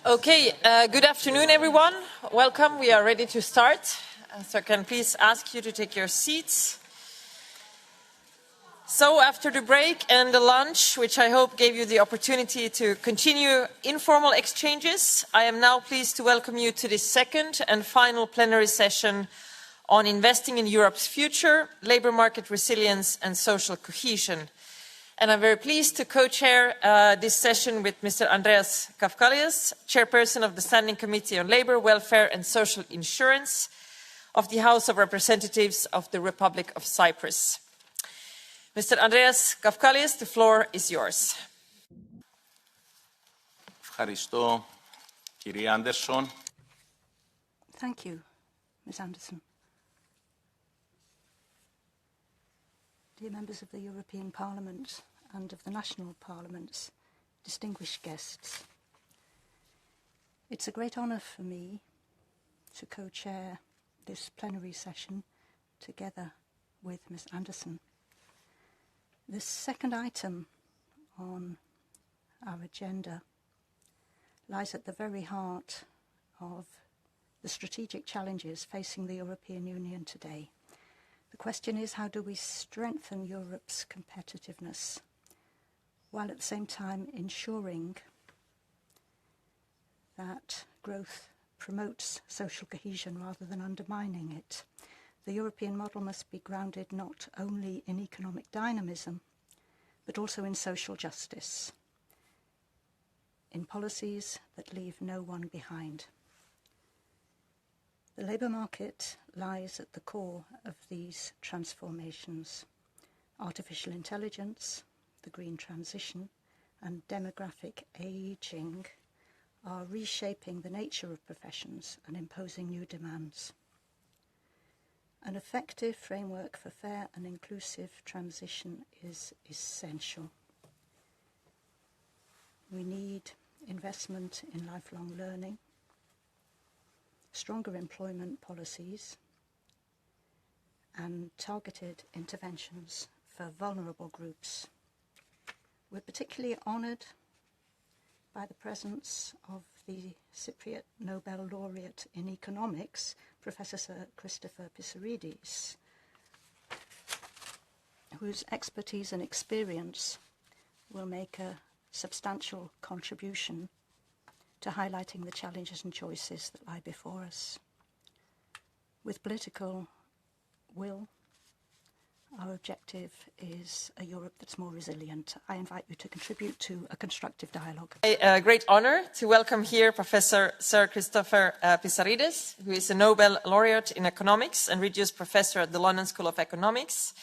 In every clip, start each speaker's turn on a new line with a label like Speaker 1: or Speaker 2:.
Speaker 1: Okay, good afternoon, everyone. Welcome. We are ready to start. So can I please ask you to take your seats. So after the break and the lunch, which I hope gave you the opportunity to continue informal exchanges, I am now pleased to welcome you to this second and final plenary session on investing in Europe's future, labour market resilience and social cohesion. And I'm very pleased to co-chair this session with Mr. Andreas Kafkalias, Chairperson of the Standing Committee on Labour, Welfare and Social Insurance of the House of Representatives of the Republic of Cyprus. Mr. Andreas Kafkalias, the floor is yours.
Speaker 2: Ευχαριστώ, κυρία Anderson.
Speaker 3: Thank you, Ms. Anderson. Dear members of the European Parliament and of the national parliaments, distinguished guests, it's a great honour for me to co-chair this plenary session together with Ms. Anderson. The second item on our agenda lies at the very heart of the strategic challenges facing the European Union today. The question is, how do we strengthen Europe's competitiveness while at the same time ensuring that growth promotes social cohesion rather than undermining it? The European model must be grounded not only in economic dynamism, but also in social justice, in policies that leave no one behind. The labour market lies at the core of these transformations. Artificial intelligence, the green transition, and demographic ageing are reshaping the nature of professions and imposing new demands. An effective framework for fair and inclusive transition is essential. We need investment in lifelong learning, stronger employment policies, and targeted interventions for vulnerable groups. We're particularly honoured by the presence of the Cypriot Nobel laureate in economics, Professor Sir Christopher Pissarides, whose expertise and experience will make a substantial contribution to highlighting the challenges and choices that lie before us. With political will, our objective is a Europe that's more resilient. I invite you to contribute to a constructive dialogue.
Speaker 1: A great honour to welcome here Professor Sir Christopher Pissarides, who is a Nobel laureate in economics and Regius Professor at the London School of Economics,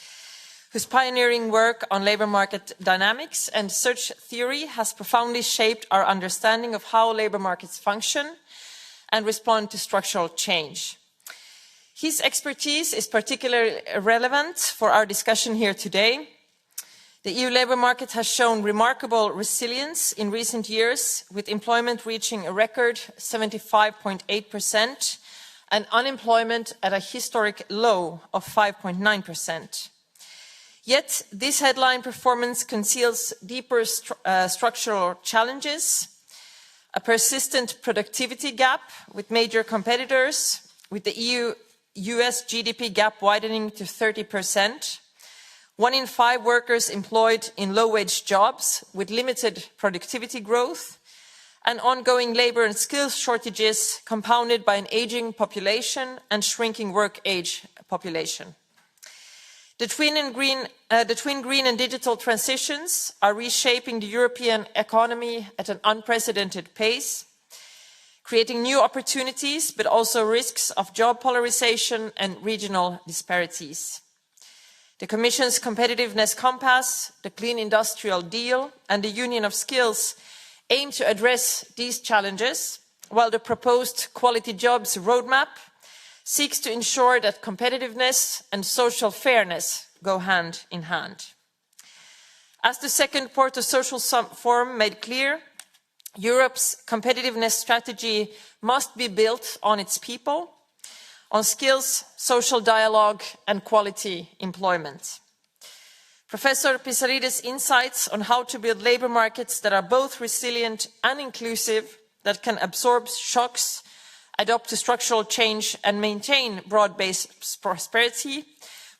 Speaker 1: whose pioneering work on labour market dynamics and search theory has profoundly shaped our understanding of how labour markets function and respond to structural change. His expertise is particularly relevant for our discussion here today. The EU labour market has shown remarkable resilience in recent years, with employment reaching a record 75.8% and unemployment at a historic low of 5.9%. Yet, this headline performance conceals deeper structural challenges, a persistent productivity gap with major competitors, with the EU-US GDP gap widening to 30%, 1 in 5 workers employed in low-wage jobs with limited productivity growth, and ongoing labour and skills shortages compounded by an ageing population and shrinking work-age population. The twin green and digital transitions are reshaping the European economy at an unprecedented pace, creating new opportunities, but also risks of job polarization and regional disparities. The Commission's Competitiveness Compass, the Clean Industrial Deal, and the Union of Skills aim to address these challenges, while the proposed Quality Jobs Roadmap seeks to ensure that competitiveness and social fairness go hand in hand. As the second Porto Social Forum made clear, Europe's competitiveness strategy must be built on its people, on skills, social dialogue and quality employment. Professor Pissarides' insights on how to build labour markets that are both resilient and inclusive, that can absorb shocks, adapt to structural change and maintain broad-based prosperity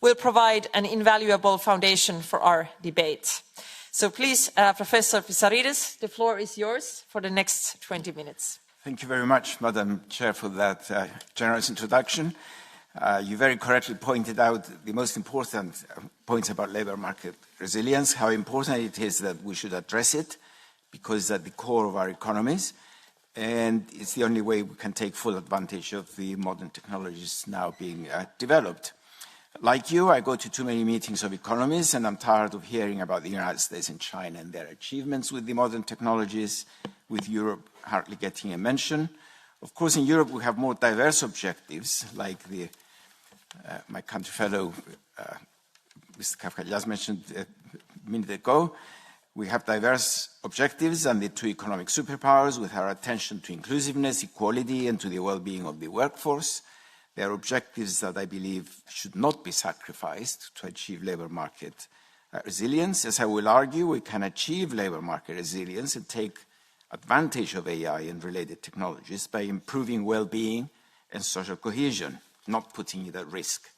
Speaker 1: will provide an invaluable foundation for our debate. So please, Professor Pissarides, the floor is yours for the next 20 minutes.
Speaker 4: Thank you very much, Madam Chair, for that generous introduction. You very correctly pointed out the most important points about labour market resilience, how important it is that we should address it, because it's at the core of our economies, and it's the only way we can take full advantage of the modern technologies now being developed. Like you, I go to too many meetings of economists, and I'm tired of hearing about the United States and China and their achievements with the modern technologies, with Europe hardly getting a mention. Of course, in Europe, we have more diverse objectives, like my country fellow, Mr. Kafka, just mentioned a minute ago. We have diverse objectives and the two economic superpowers with our attention to inclusiveness, equality, and to the well-being of the workforce. They are objectives that I believe should not be sacrificed to achieve labour market resilience. As I will argue, we can achieve labour market resilience and take advantage of AI and related technologies by improving well-being and social cohesion, not putting it at risk.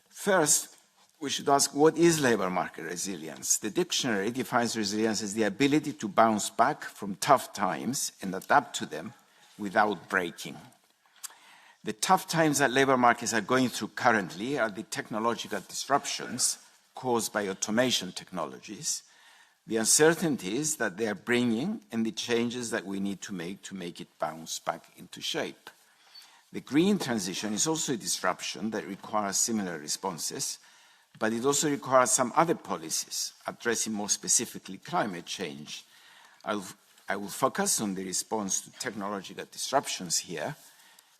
Speaker 4: First, we should ask, what is labour market resilience? The dictionary defines resilience as the ability to bounce back from tough times and adapt to them without breaking. The tough times that labour markets are going through currently are the technological disruptions caused by automation technologies, the uncertainties that they are bringing, and the changes that we need to make it bounce back into shape. The green transition is also a disruption that requires similar responses, but it also requires some other policies addressing more specifically climate change. I will focus on the response to technological disruptions here,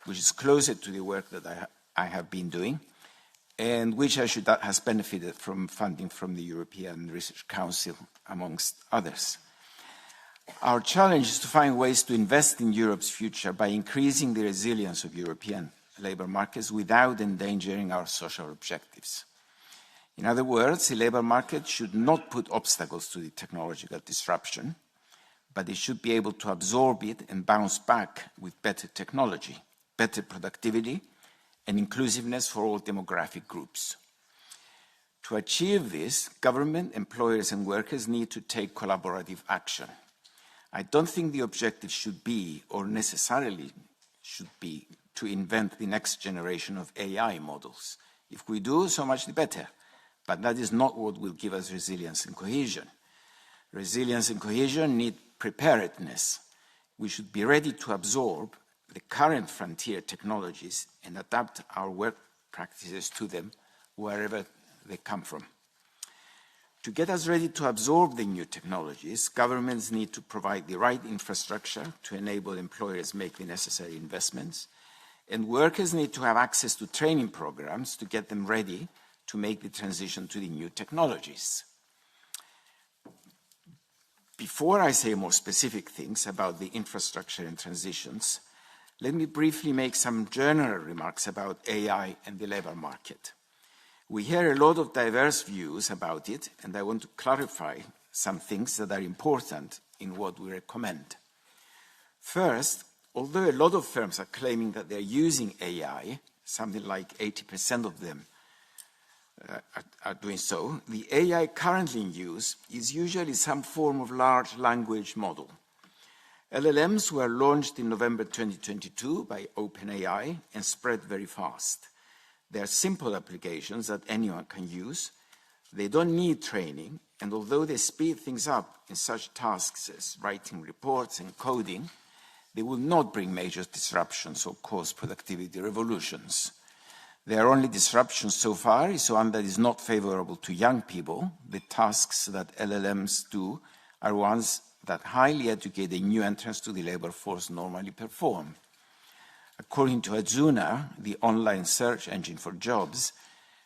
Speaker 4: which is closer to the work that I have been doing, and which I should add has benefited from funding from the European Research Council, amongst others. Our challenge is to find ways to invest in Europe's future by increasing the resilience of European labour markets without endangering our social objectives. In other words, the labour market should not put obstacles to the technological disruption, but it should be able to absorb it and bounce back with better technology, better productivity, and inclusiveness for all demographic groups. To achieve this, government, employers, and workers need to take collaborative action. I don't think the objective should be, or necessarily should be, to invent the next generation of AI models. If we do, so much the better. But that is not what will give us resilience and cohesion. Resilience and cohesion need preparedness. We should be ready to absorb the current frontier technologies and adapt our work practices to them wherever they come from. To get us ready to absorb the new technologies, governments need to provide the right infrastructure to enable employers to make the necessary investments, and workers need to have access to training programs to get them ready to make the transition to the new technologies. Before I say more specific things about the infrastructure and transitions, let me briefly make some general remarks about AI and the labour market. We hear a lot of diverse views about it, and I want to clarify some things that are important in what we recommend. First, although a lot of firms are claiming that they're using AI, something like 80% of them are doing so, the AI currently in use is usually some form of large language model. LLMs were launched in November 2022 by OpenAI and spread very fast. They are simple applications that anyone can use. They don't need training, and although they speed things up in such tasks as writing reports and coding, they will not bring major disruptions or cause productivity revolutions. Their only disruption so far is one that is not favorable to young people. The tasks that LLMs do are ones that highly educated new entrants to the labor force normally perform. According to Azuna, the online search engine for jobs,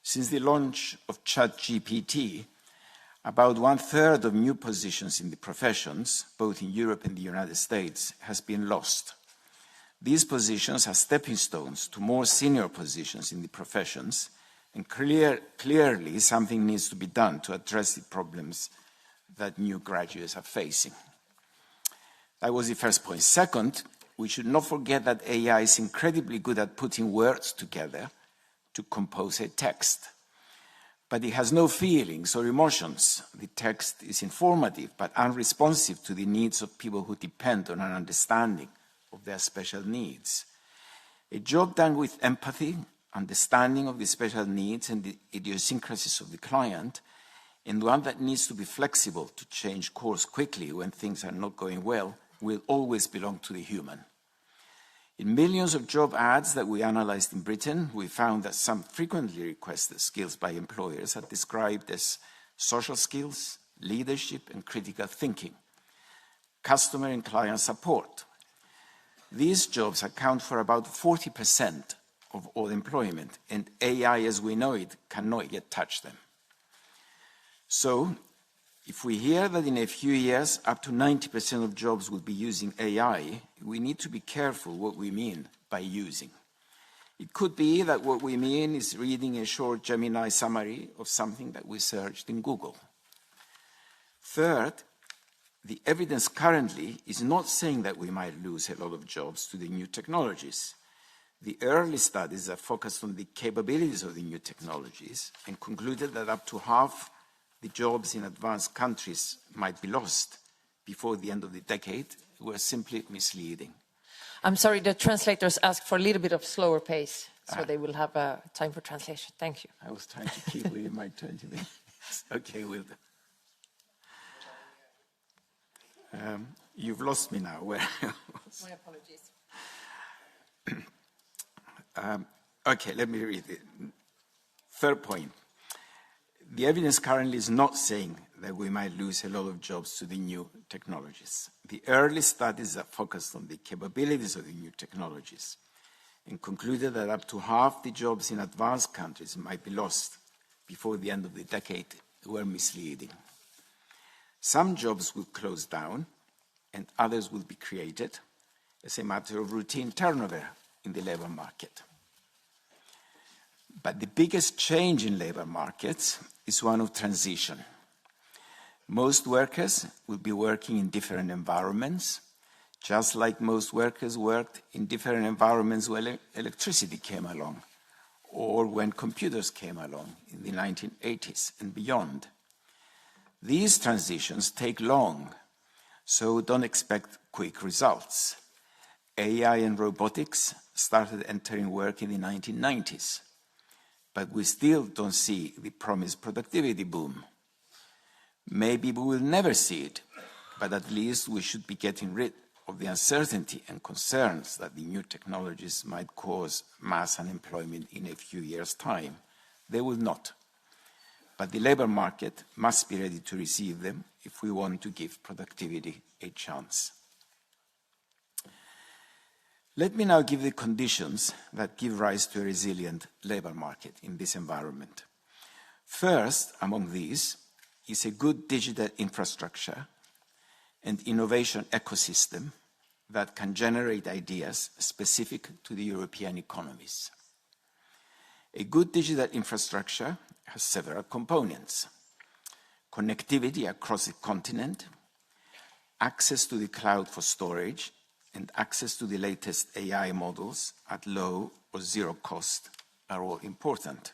Speaker 4: since the launch of ChatGPT, about 1/3 of new positions in the professions, both in Europe and the United States, has been lost. These positions are stepping stones to more senior positions in the professions, and clearly something needs to be done to address the problems that new graduates are facing. That was the first point. Second, we should not forget that AI is incredibly good at putting words together to compose a text. But it has no feelings or emotions. The text is informative but unresponsive to the needs of people who depend on an understanding of their special needs. A job done with empathy, understanding of the special needs and the idiosyncrasies of the client, and one that needs to be flexible to change course quickly when things are not going well, will always belong to the human. In millions of job ads that we analyzed in Britain, we found that some frequently requested skills by employers are described as social skills, leadership, and critical thinking, customer and client support. These jobs account for about 40% of all employment, and AI as we know it cannot yet touch them. So, if we hear that in a few years up to 90% of jobs will be using AI, we need to be careful what we mean by using. It could be that what we mean is reading a short Gemini summary of something that we searched in Google. Third, the evidence currently is not saying that we might lose a lot of jobs to the new technologies. The early studies are focused on the capabilities of the new technologies and concluded that up to half the jobs in advanced countries might be lost before the end of the decade were simply misleading.
Speaker 1: I'm sorry, the translators asked for a little bit of slower pace, so they will have time for translation. Thank you.
Speaker 4: I was trying to keep within my 20 minutes. Okay, will do. You've lost me now. Where I was.
Speaker 1: My apologies.
Speaker 4: Okay, let me read it. Third point. The evidence currently is not saying that we might lose a lot of jobs to the new technologies. The early studies are focused on the capabilities of the new technologies and concluded that up to half the jobs in advanced countries might be lost before the end of the decade were misleading. Some jobs will close down and others will be created as a matter of routine turnover in the labor market. But the biggest change in labor markets is one of transition. Most workers will be working in different environments, just like most workers worked in different environments when electricity came along, or when computers came along in the 1980s and beyond. These transitions take long, so don't expect quick results. AI and robotics started entering work in the 1990s. But we still don't see the promised productivity boom. Maybe we will never see it, but at least we should be getting rid of the uncertainty and concerns that the new technologies might cause mass unemployment in a few years' time. They will not. But the labor market must be ready to receive them if we want to give productivity a chance. Let me now give the conditions that give rise to a resilient labor market in this environment. First, among these, is a good digital infrastructure and innovation ecosystem that can generate ideas specific to the European economies. A good digital infrastructure has several components: connectivity across the continent, access to the cloud for storage, and access to the latest AI models at low or zero cost are all important.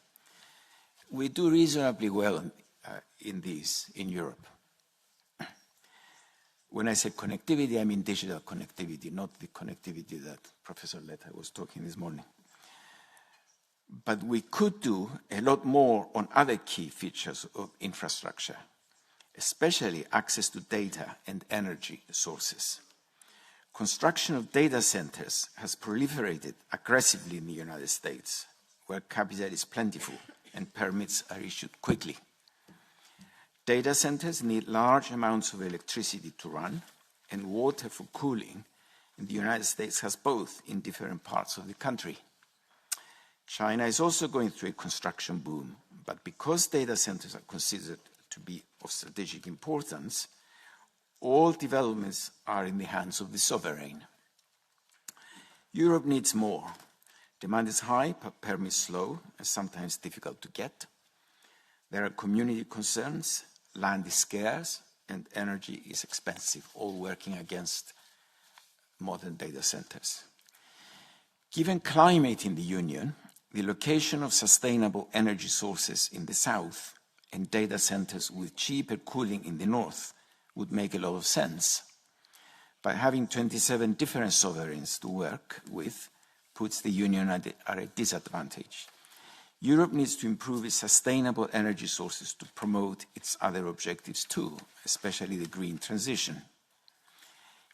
Speaker 4: We do reasonably well in these in Europe. When I say connectivity, I mean digital connectivity, not the connectivity that Professor Letta was talking this morning. But we could do a lot more on other key features of infrastructure, especially access to data and energy sources. Construction of data centers has proliferated aggressively in the United States, where capital is plentiful and permits are issued quickly. Data centers need large amounts of electricity to run, and water for cooling, and the United States has both in different parts of the country. China is also going through a construction boom, but because data centers are considered to be of strategic importance, all developments are in the hands of the sovereign. Europe needs more. Demand is high, but permits slow and sometimes difficult to get. There are community concerns, land is scarce, and energy is expensive, all working against modern data centers. Given climate in the Union, the location of sustainable energy sources in the south and data centers with cheaper cooling in the north would make a lot of sense. But having 27 different sovereigns to work with puts the Union at a disadvantage. Europe needs to improve its sustainable energy sources to promote its other objectives too, especially the green transition.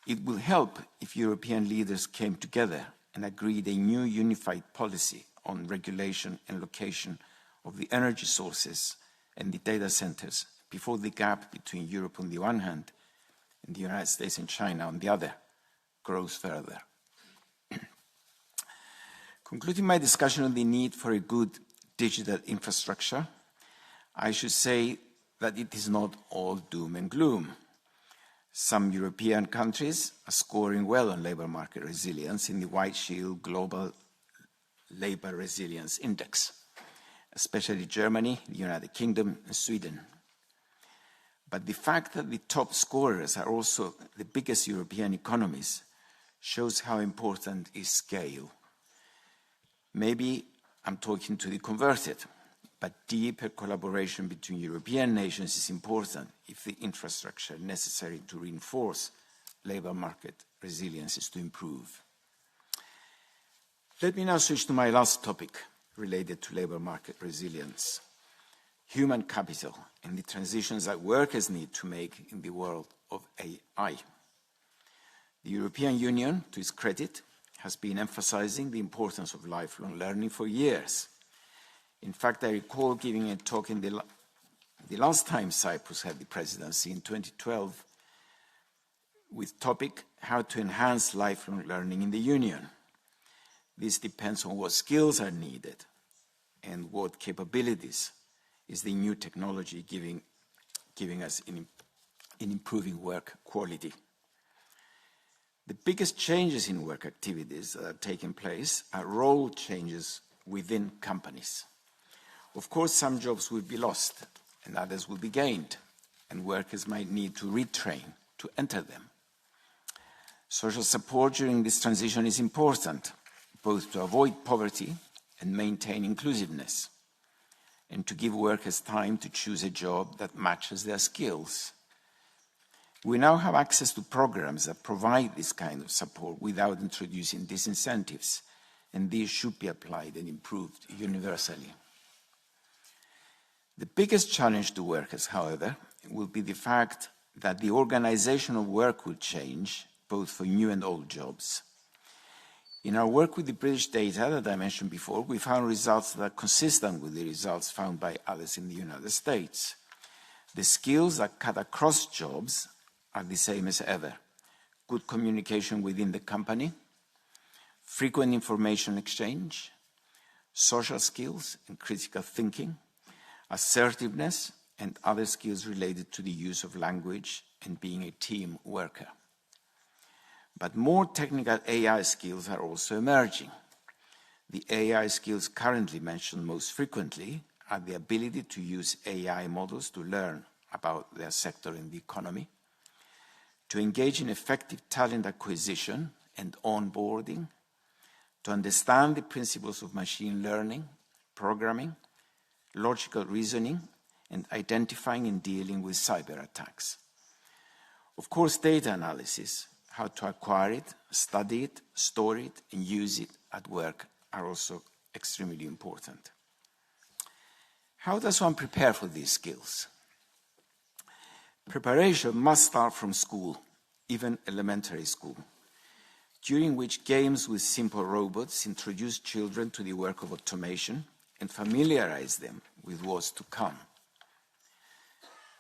Speaker 4: It will help if European leaders came together and agreed a new unified policy on regulation and location of the energy sources and the data centers before the gap between Europe on the one hand and the United States and China on the other grows further. Concluding my discussion on the need for a good digital infrastructure, I should say that it is not all doom and gloom. Some European countries are scoring well on labour market resilience in the White Shield Global Labour Resilience Index, especially Germany, the United Kingdom, and Sweden. But the fact that the top scorers are also the biggest European economies shows how important is scale. Maybe I'm talking to the converted, but deeper collaboration between European nations is important if the infrastructure necessary to reinforce labour market resilience is to improve. Let me now switch to my last topic related to labour market resilience: human capital and the transitions that workers need to make in the world of AI. The European Union, to its credit, has been emphasizing the importance of lifelong learning for years. In fact, I recall giving a talk in the last time Cyprus had the presidency in 2012 with topic how to enhance lifelong learning in the Union. This depends on what skills are needed and what capabilities is the new technology giving us in improving work quality. The biggest changes in work activities that are taking place are role changes within companies. Of course, some jobs will be lost and others will be gained, and workers might need to retrain to enter them. Social support during this transition is important, both to avoid poverty and maintain inclusiveness, and to give workers time to choose a job that matches their skills. We now have access to programs that provide this kind of support without introducing disincentives, and these should be applied and improved universally. The biggest challenge to workers, however, will be the fact that the organization of work will change, both for new and old jobs. In our work with the British data that I mentioned before, we found results that are consistent with the results found by others in the United States. The skills that cut across jobs are the same as ever: good communication within the company, frequent information exchange, social skills and critical thinking, assertiveness, and other skills related to the use of language and being a team worker. But more technical AI skills are also emerging. The AI skills currently mentioned most frequently are the ability to use AI models to learn about their sector in the economy, to engage in effective talent acquisition and onboarding, to understand the principles of machine learning, programming, logical reasoning, and identifying and dealing with cyber attacks. Of course, data analysis, how to acquire it, study it, store it, and use it at work are also extremely important. How does one prepare for these skills? Preparation must start from school, even elementary school, during which games with simple robots introduce children to the work of automation and familiarize them with what's to come.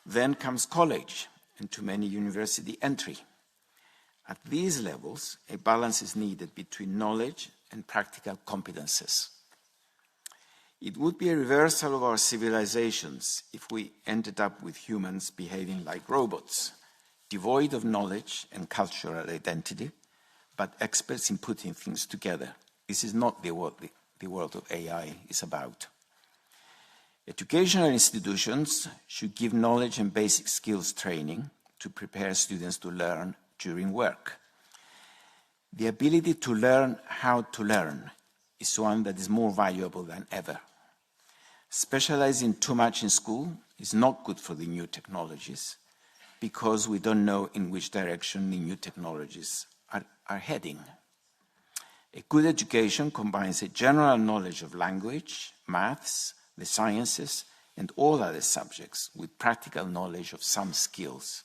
Speaker 4: Then comes college, and to many university entry. At these levels, a balance is needed between knowledge and practical competences. It would be a reversal of our civilizations if we ended up with humans behaving like robots, devoid of knowledge and cultural identity, but experts in putting things together. This is not the world of AI is about. Educational institutions should give knowledge and basic skills training to prepare students to learn during work. The ability to learn how to learn is one that is more valuable than ever. Specializing too much in school is not good for the new technologies because we don't know in which direction the new technologies are heading. A good education combines a general knowledge of language, maths, the sciences, and all other subjects with practical knowledge of some skills.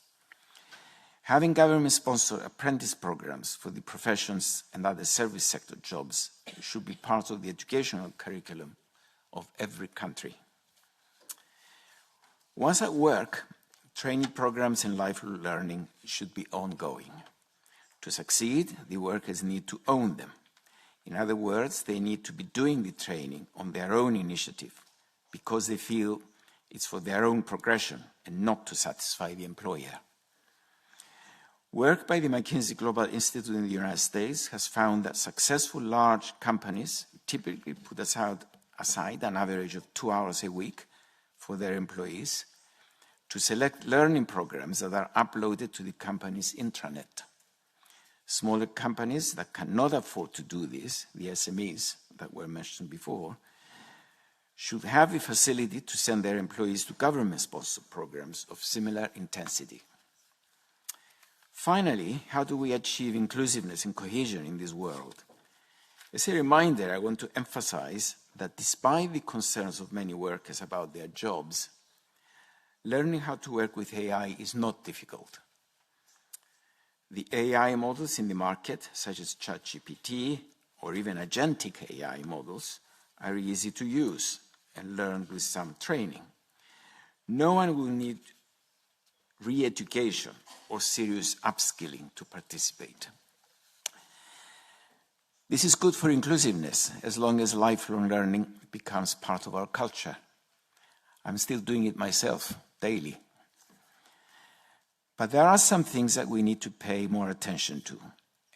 Speaker 4: Having government-sponsored apprentice programs for the professions and other service sector jobs should be part of the educational curriculum of every country. Once at work, training programs and lifelong learning should be ongoing. To succeed, the workers need to own them. In other words, they need to be doing the training on their own initiative because they feel it's for their own progression and not to satisfy the employer. Work by the McKinsey Global Institute in the United States has found that successful large companies typically put aside an average of 2 hours a week for their employees to select learning programs that are uploaded to the company's intranet. Smaller companies that cannot afford to do this, the SMEs that were mentioned before, should have the facility to send their employees to government-sponsored programs of similar intensity. Finally, how do we achieve inclusiveness and cohesion in this world? As a reminder, I want to emphasize that despite the concerns of many workers about their jobs, learning how to work with AI is not difficult. The AI models in the market, such as ChatGPT or even agentic AI models, are easy to use and learned with some training. No one will need re-education or serious upskilling to participate. This is good for inclusiveness as long as lifelong learning becomes part of our culture. I'm still doing it myself daily. But there are some things that we need to pay more attention to.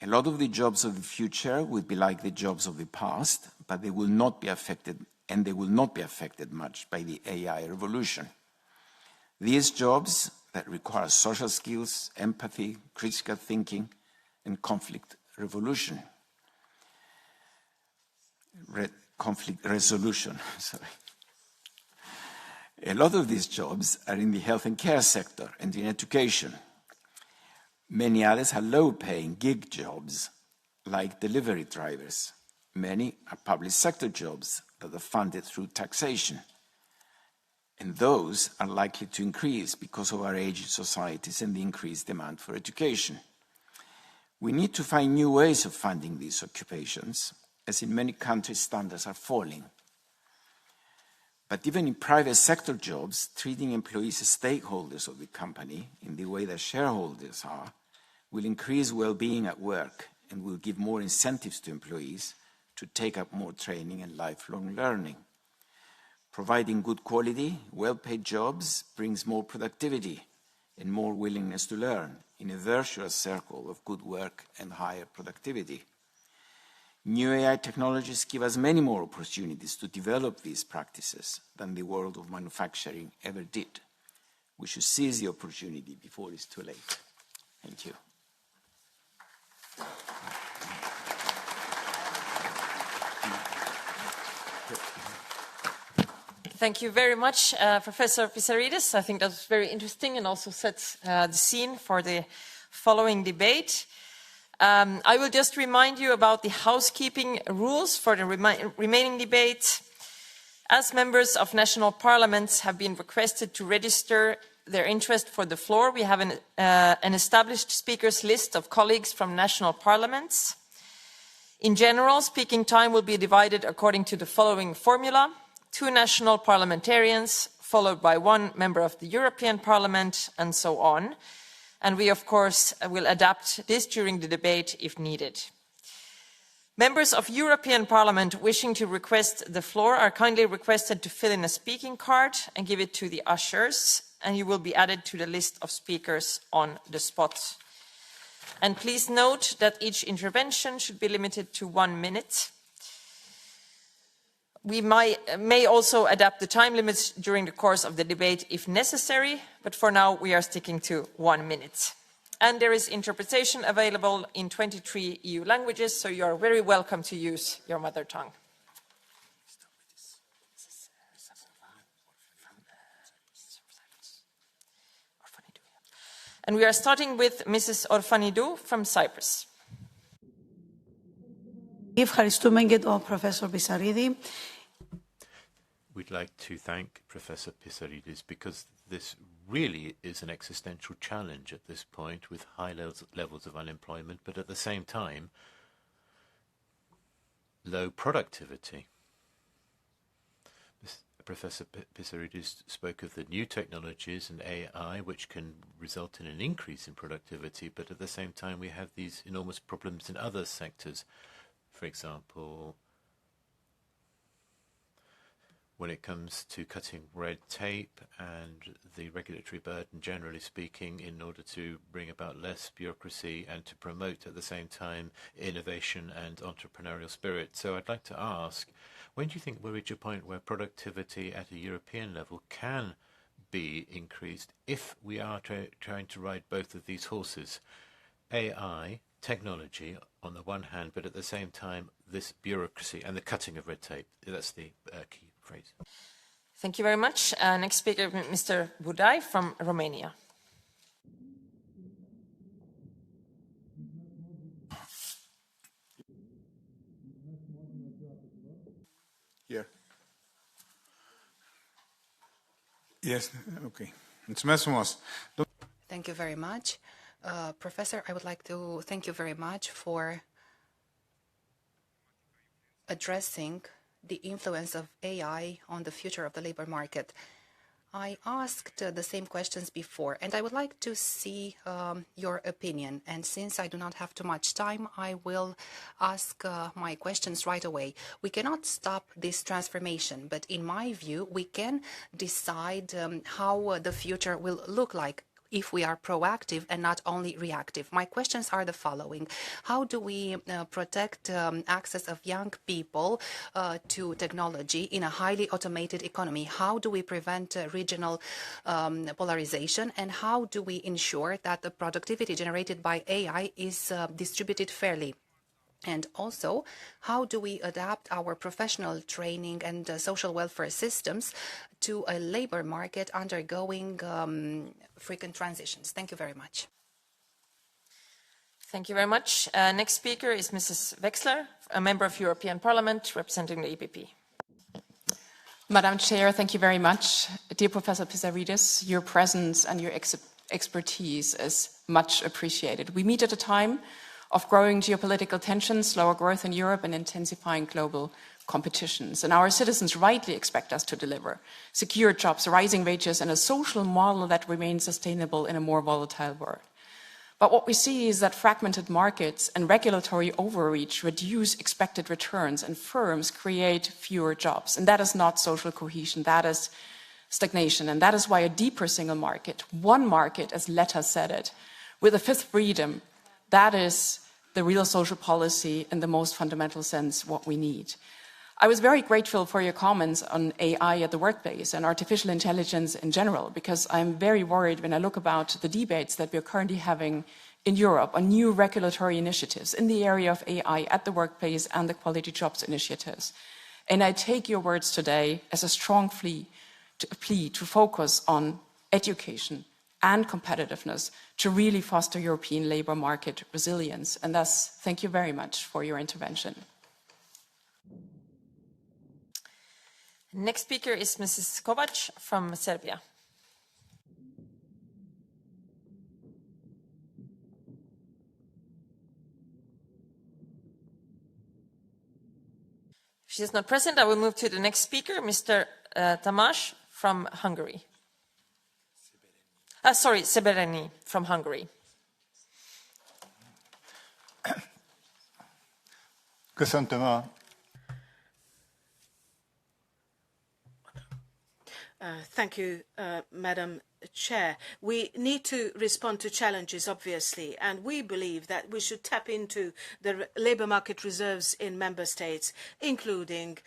Speaker 4: A lot of the jobs of the future will be like the jobs of the past, but they will not be affected, and they will not be affected much by the AI revolution. These jobs that require social skills, empathy, critical thinking, and conflict resolution. A lot of these jobs are in the health and care sector and in education. Many others are low-paying gig jobs, like delivery drivers. Many are public sector jobs that are funded through taxation. And those are likely to increase because of our aging societies and the increased demand for education. We need to find new ways of funding these occupations, as in many countries standards are falling. But even in private sector jobs, treating employees as stakeholders of the company in the way that shareholders are will increase well-being at work and will give more incentives to employees to take up more training and lifelong learning. Providing good quality, well-paid jobs brings more productivity and more willingness to learn in a virtuous circle of good work and higher productivity. New AI technologies give us many more opportunities to develop these practices than the world of manufacturing ever did. We should seize the opportunity before it's too late. Thank you.
Speaker 1: Thank you very much, Professor Pissarides. I think that was very interesting and also sets the scene for the following debate. I will just remind you about the housekeeping rules for the remaining debate. As members of national parliaments have been requested to register their interest for the floor, we have an established speakers list of colleagues from national parliaments. In general, speaking time will be divided according to the following formula: 2 national parliamentarians, followed by 1 member of the European Parliament, and so on. And we, of course, will adapt this during the debate if needed. Members of European Parliament wishing to request the floor are kindly requested to fill in a speaking card and give it to the ushers, and you will be added to the list of speakers on the spot. And please note that each intervention should be limited to 1 minute. We may also adapt the time limits during the course of the debate if necessary, but for now we are sticking to 1 minute. and there is interpretation available in 23 EU languages, so you are very welcome to use your mother tongue. And we are starting with Mrs. Orfanidou from Cyprus.
Speaker 5: Ευχαριστούμε και τον Professor Pissaridi.
Speaker 6: We'd like to thank Professor Pissarides because this really is an existential challenge at this point with high levels of unemployment, but at the same time, low productivity. Professor Pissarides spoke of the new technologies and AI, which can result in an increase in productivity, but at the same time, we have these enormous problems in other sectors. For example, when it comes to cutting red tape and the regulatory burden, generally speaking, in order to bring about less bureaucracy and to promote at the same time innovation and entrepreneurial spirit. So I'd like to ask, when do you think we'll reach a point where productivity at a European level can be increased if we are trying to ride both of these horses? AI, technology on the one hand, but at the same time, this bureaucracy and the cutting of red tape. That's the key phrase.
Speaker 1: Thank you very much. Next speaker, Mr. Budai from Romania.
Speaker 7: Here. Yes, okay. Mulțumesc frumos.
Speaker 8: Thank you very much. Professor, I would like to thank you very much for addressing the influence of AI on the future of the labor market. I asked the same questions before, and I would like to see your opinion. And since I do not have too much time, I will ask my questions right away. We cannot stop this transformation, but in my view, we can decide how the future will look like if we are proactive and not only reactive. My questions are the following. How do we protect access of young people to technology in a highly automated economy? How do we prevent regional polarization? And how do we ensure that the productivity generated by AI is distributed fairly? And also, how do we adapt our professional training and social welfare systems to a labor market undergoing frequent transitions? Thank you very much.
Speaker 1: Thank you very much. Next speaker is Mrs. Wexler, a member of European Parliament representing the EPP.
Speaker 9: Madam Chair, thank you very much. Dear Professor Pissarides, your presence and your expertise is much appreciated. We meet at a time of growing geopolitical tensions, slower growth in Europe, and intensifying global competitions. And our citizens rightly expect us to deliver secure jobs, rising wages, and a social model that remains sustainable in a more volatile world. But what we see is that fragmented markets and regulatory overreach reduce expected returns, and firms create fewer jobs. And that is not social cohesion, that is stagnation. And that is why a deeper single market, one market, as Letta said it, with a fifth freedom, that is the real social policy in the most fundamental sense what we need. I was very grateful for your comments on AI at the workplace and artificial intelligence in general, because I'm very worried when I look about the debates that we're currently having in Europe on new regulatory initiatives in the area of AI at the workplace and the quality jobs initiatives. And I take your words today as a strong plea to focus on education and competitiveness to really foster European labour market resilience. And thus, thank you very much for your intervention.
Speaker 1: Next speaker is Mrs. Kovac from Serbia. If she is not present, I will move to the next speaker, Mr. Tamás from Hungary. Sebereni from Hungary.
Speaker 10: Köszöntöm a
Speaker 5: Thank you, Madam Chair. We need to respond to challenges, obviously, and we believe that we should tap into the labour market reserves in member states, including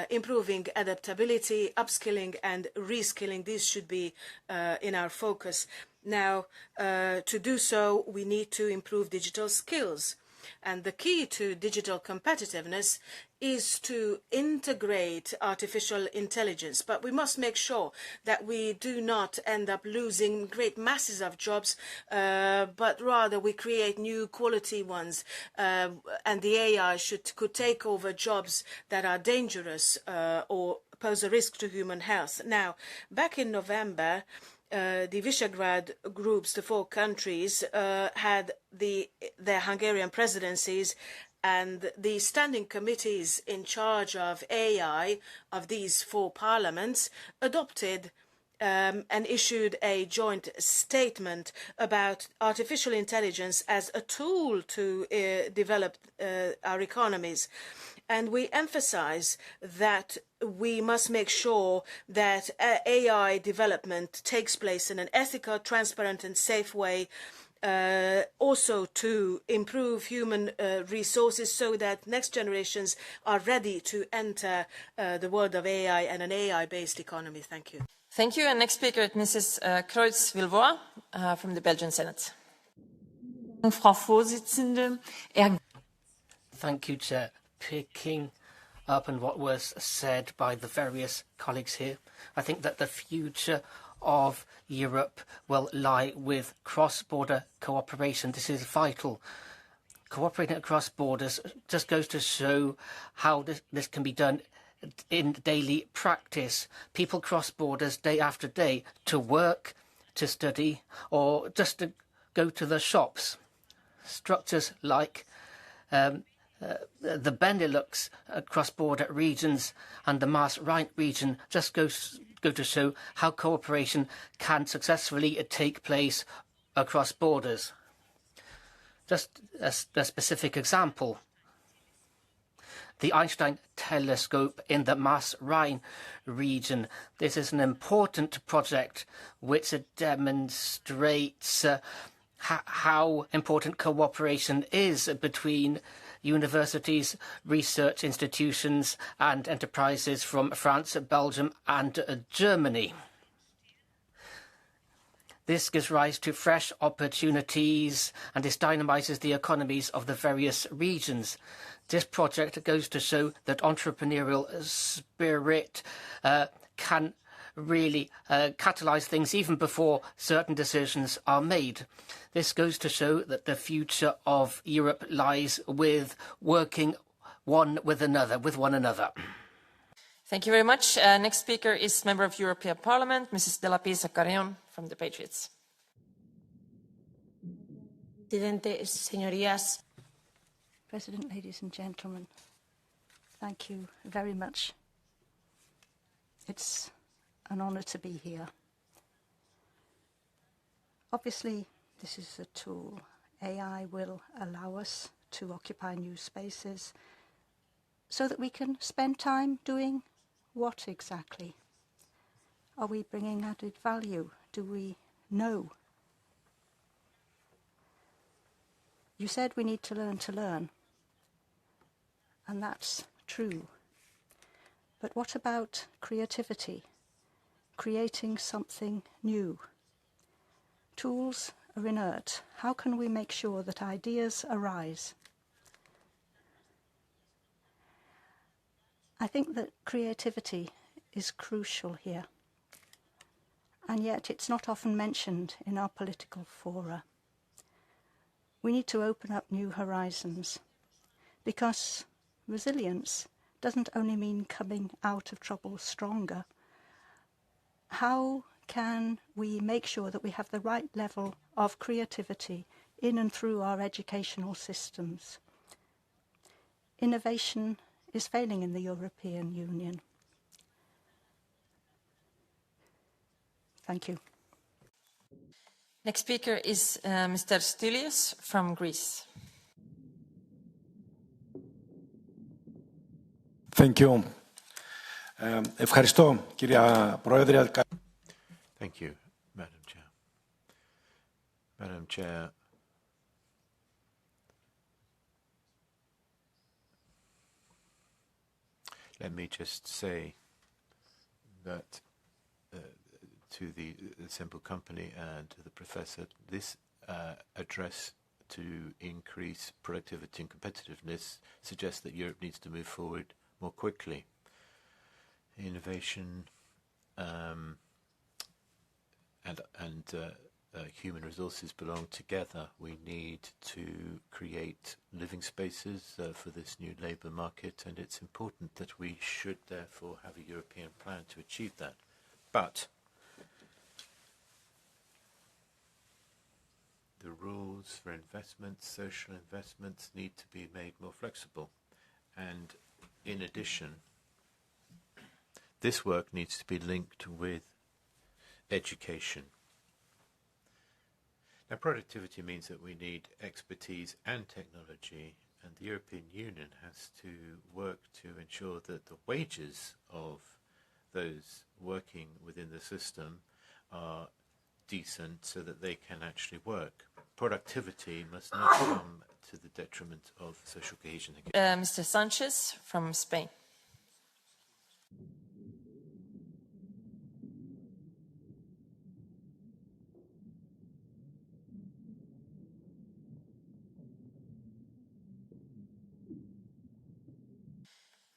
Speaker 5: improving adaptability, upskilling and reskilling. These should be in our focus. Now, to do so, we need to improve digital skills. And the key to digital competitiveness is to integrate artificial intelligence. But we must make sure that we do not end up losing great masses of jobs, but rather we create new quality ones. And the AI could take over jobs that are dangerous or pose a risk to human health. Now, back in November, the Visegrad groups, the 4 countries, had their Hungarian presidencies, and the standing committees in charge of AI of these 4 parliaments adopted and issued a joint statement about artificial intelligence as a tool to develop our economies. And we emphasize that we must make sure that AI development takes place in an ethical, transparent and safe way, also to improve human resources so that next generations are ready to enter the world of AI and an AI-based economy. Thank you.
Speaker 1: Thank you. And next speaker is Mrs. Kreutz-Vilvoa from the Belgian Senate.
Speaker 11: Frau Vorsitzende.
Speaker 12: Thank you, Chair. Picking up on what was said by the various colleagues here, I think that the future of Europe will lie with cross-border cooperation. This is vital. Cooperating across borders just goes to show how this can be done in daily practice. People cross borders day after day to work, to study, or just to go to the shops. Structures like the Benelux cross-border regions and the Maas-Rhine region just go to show how cooperation can successfully take place across borders. Just a specific example. The Einstein telescope in the Maas-Rhine region. This is an important project which demonstrates how important cooperation is between universities, research institutions and enterprises from France, Belgium and Germany. This gives rise to fresh opportunities and this dynamises the economies of the various regions. This project goes to show that entrepreneurial spirit can really catalyse things even before certain decisions are made. This goes to show that the future of Europe lies with working one another.
Speaker 1: Thank you very much. Next speaker is Member of European Parliament, Mrs. De La Pisa Carrion from the Patriots.
Speaker 3: President, ladies and gentlemen, thank you very much. It's an honour to be here. Obviously, this is a tool. AI will allow us to occupy new spaces so that we can spend time doing what exactly? Are we bringing added value? Do we know? You said we need to learn, and that's true. But what about creativity? Creating something new. Tools are inert. How can we make sure that ideas arise? I think that creativity is crucial here, and yet it's not often mentioned in our political fora. We need to open up new horizons, because resilience doesn't only mean coming out of trouble stronger. How can we make sure that we have the right level of creativity in and through our educational systems? Innovation is failing in the European Union. Thank you.
Speaker 1: Next speaker is Mr. Stylias from Greece.
Speaker 13: Thank you. Ευχαριστώ, κυρία Πρόεδρε.
Speaker 6: Thank you, Madam Chair. Madam Chair, let me just say that to the simple company and to the professor. This address to increase productivity and competitiveness suggests that Europe needs to move forward more quickly. Innovation and human resources belong together. We need to create living spaces for this new labour market, and it's important that we should therefore have a European plan to achieve that. But the rules for investments, social investments, need to be made more flexible. And in addition, this work needs to be linked with education. Now, productivity means that we need expertise and technology, and the European Union has to work to ensure that the wages of those working within the system are decent so that they can actually work. Productivity must not come to the detriment of social cohesion.
Speaker 1: Mr. Sanchez from Spain.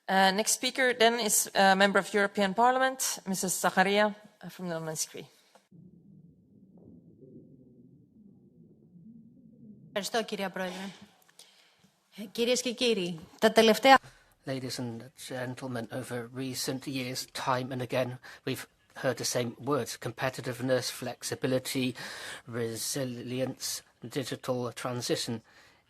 Speaker 1: Next speaker then is a member of European Parliament, Mrs. Zacharia from the Plenary.
Speaker 14: Ευχαριστώ, κυρία Πρόεδρε. Κυρίες και κύριοι, τα τελευταία...
Speaker 12: Ladies and gentlemen, over recent years, time and again, we've heard the same words: competitiveness, flexibility, resilience, digital transition.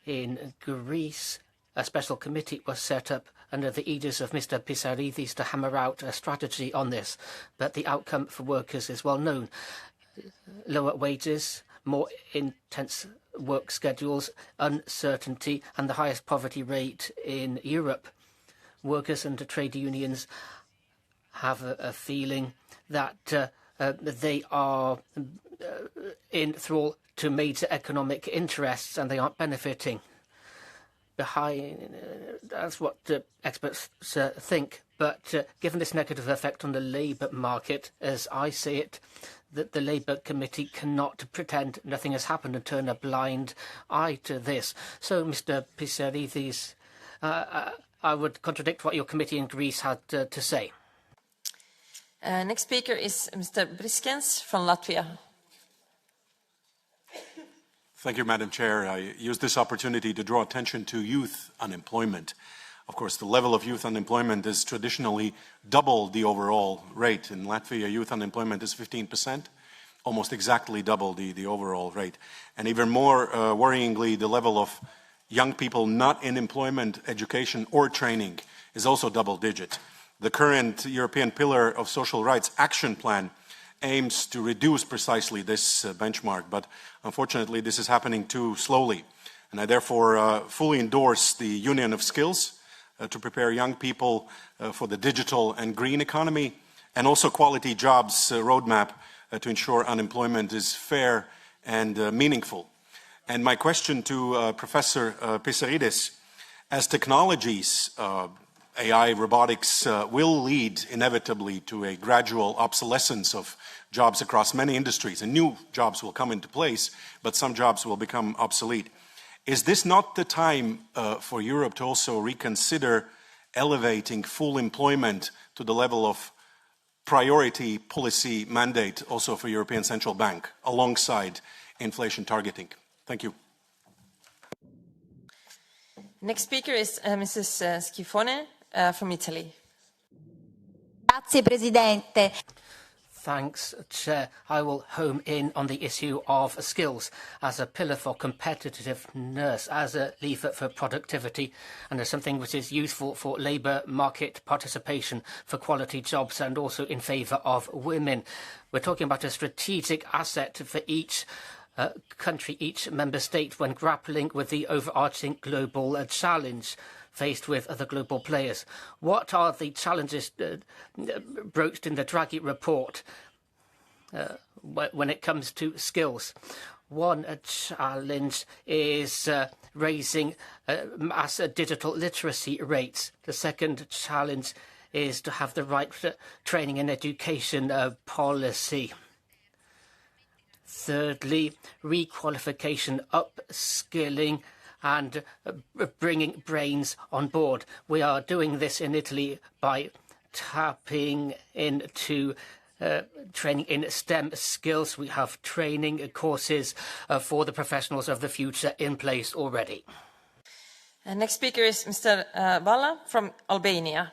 Speaker 12: In Greece, a special committee was set up under the aegis of Mr. Pisaridis to hammer out a strategy on this. But the outcome for workers is well known. Lower wages, more intense work schedules, uncertainty, and the highest poverty rate in Europe. Workers and trade unions have a feeling that they are in thrall to major economic interests and they aren't benefiting. That's what experts think. But given this negative effect on the labour market, as I see it, that the Labour Committee cannot pretend nothing has happened and turn a blind eye to this. So, Mr. Pisaridis, I would contradict what your committee in Greece had to say.
Speaker 1: Next speaker is Mr. Briskens from Latvia.
Speaker 15: Thank you, Madam Chair. I use this opportunity to draw attention to youth unemployment. Of course, the level of youth unemployment is traditionally double the overall rate. In Latvia, youth unemployment is 15%, almost exactly double the overall rate. And even more worryingly, the level of young people not in employment, education, or training is also double digit. The current European Pillar of Social Rights Action Plan aims to reduce precisely this benchmark, but unfortunately this is happening too slowly. And I therefore fully endorse the Union of Skills to prepare young people for the digital and green economy, and also quality jobs roadmap to ensure unemployment is fair and meaningful. And my question to Professor Pisaridis, as technologies, AI, robotics will lead inevitably to a gradual obsolescence of jobs across many industries, and new jobs will come into place, but some jobs will become obsolete. Is this not the time for Europe to also reconsider elevating full employment to the level of priority policy mandate also for European Central Bank alongside inflation targeting? Thank you.
Speaker 1: Next speaker is Mrs. Schifone from Italy.
Speaker 14: Grazie, Presidente.
Speaker 12: Thanks, Chair. I will home in on the issue of skills as a pillar for competitiveness, as a lever for productivity, and as something which is useful for labour market participation, for quality jobs, and also in favour of women. We're talking about a strategic asset for each country, each member state, when grappling with the overarching global challenge faced with other global players. What are the challenges broached in the Draghi report when it comes to skills? One challenge is raising mass digital literacy rates. The second challenge is to have the right training and education policy. Thirdly, requalification, upskilling, and bringing brains on board. We are doing this in Italy by tapping into training in STEM skills. We have training courses for the professionals of the future in place already.
Speaker 1: Next speaker is Mr. Valla from Albania.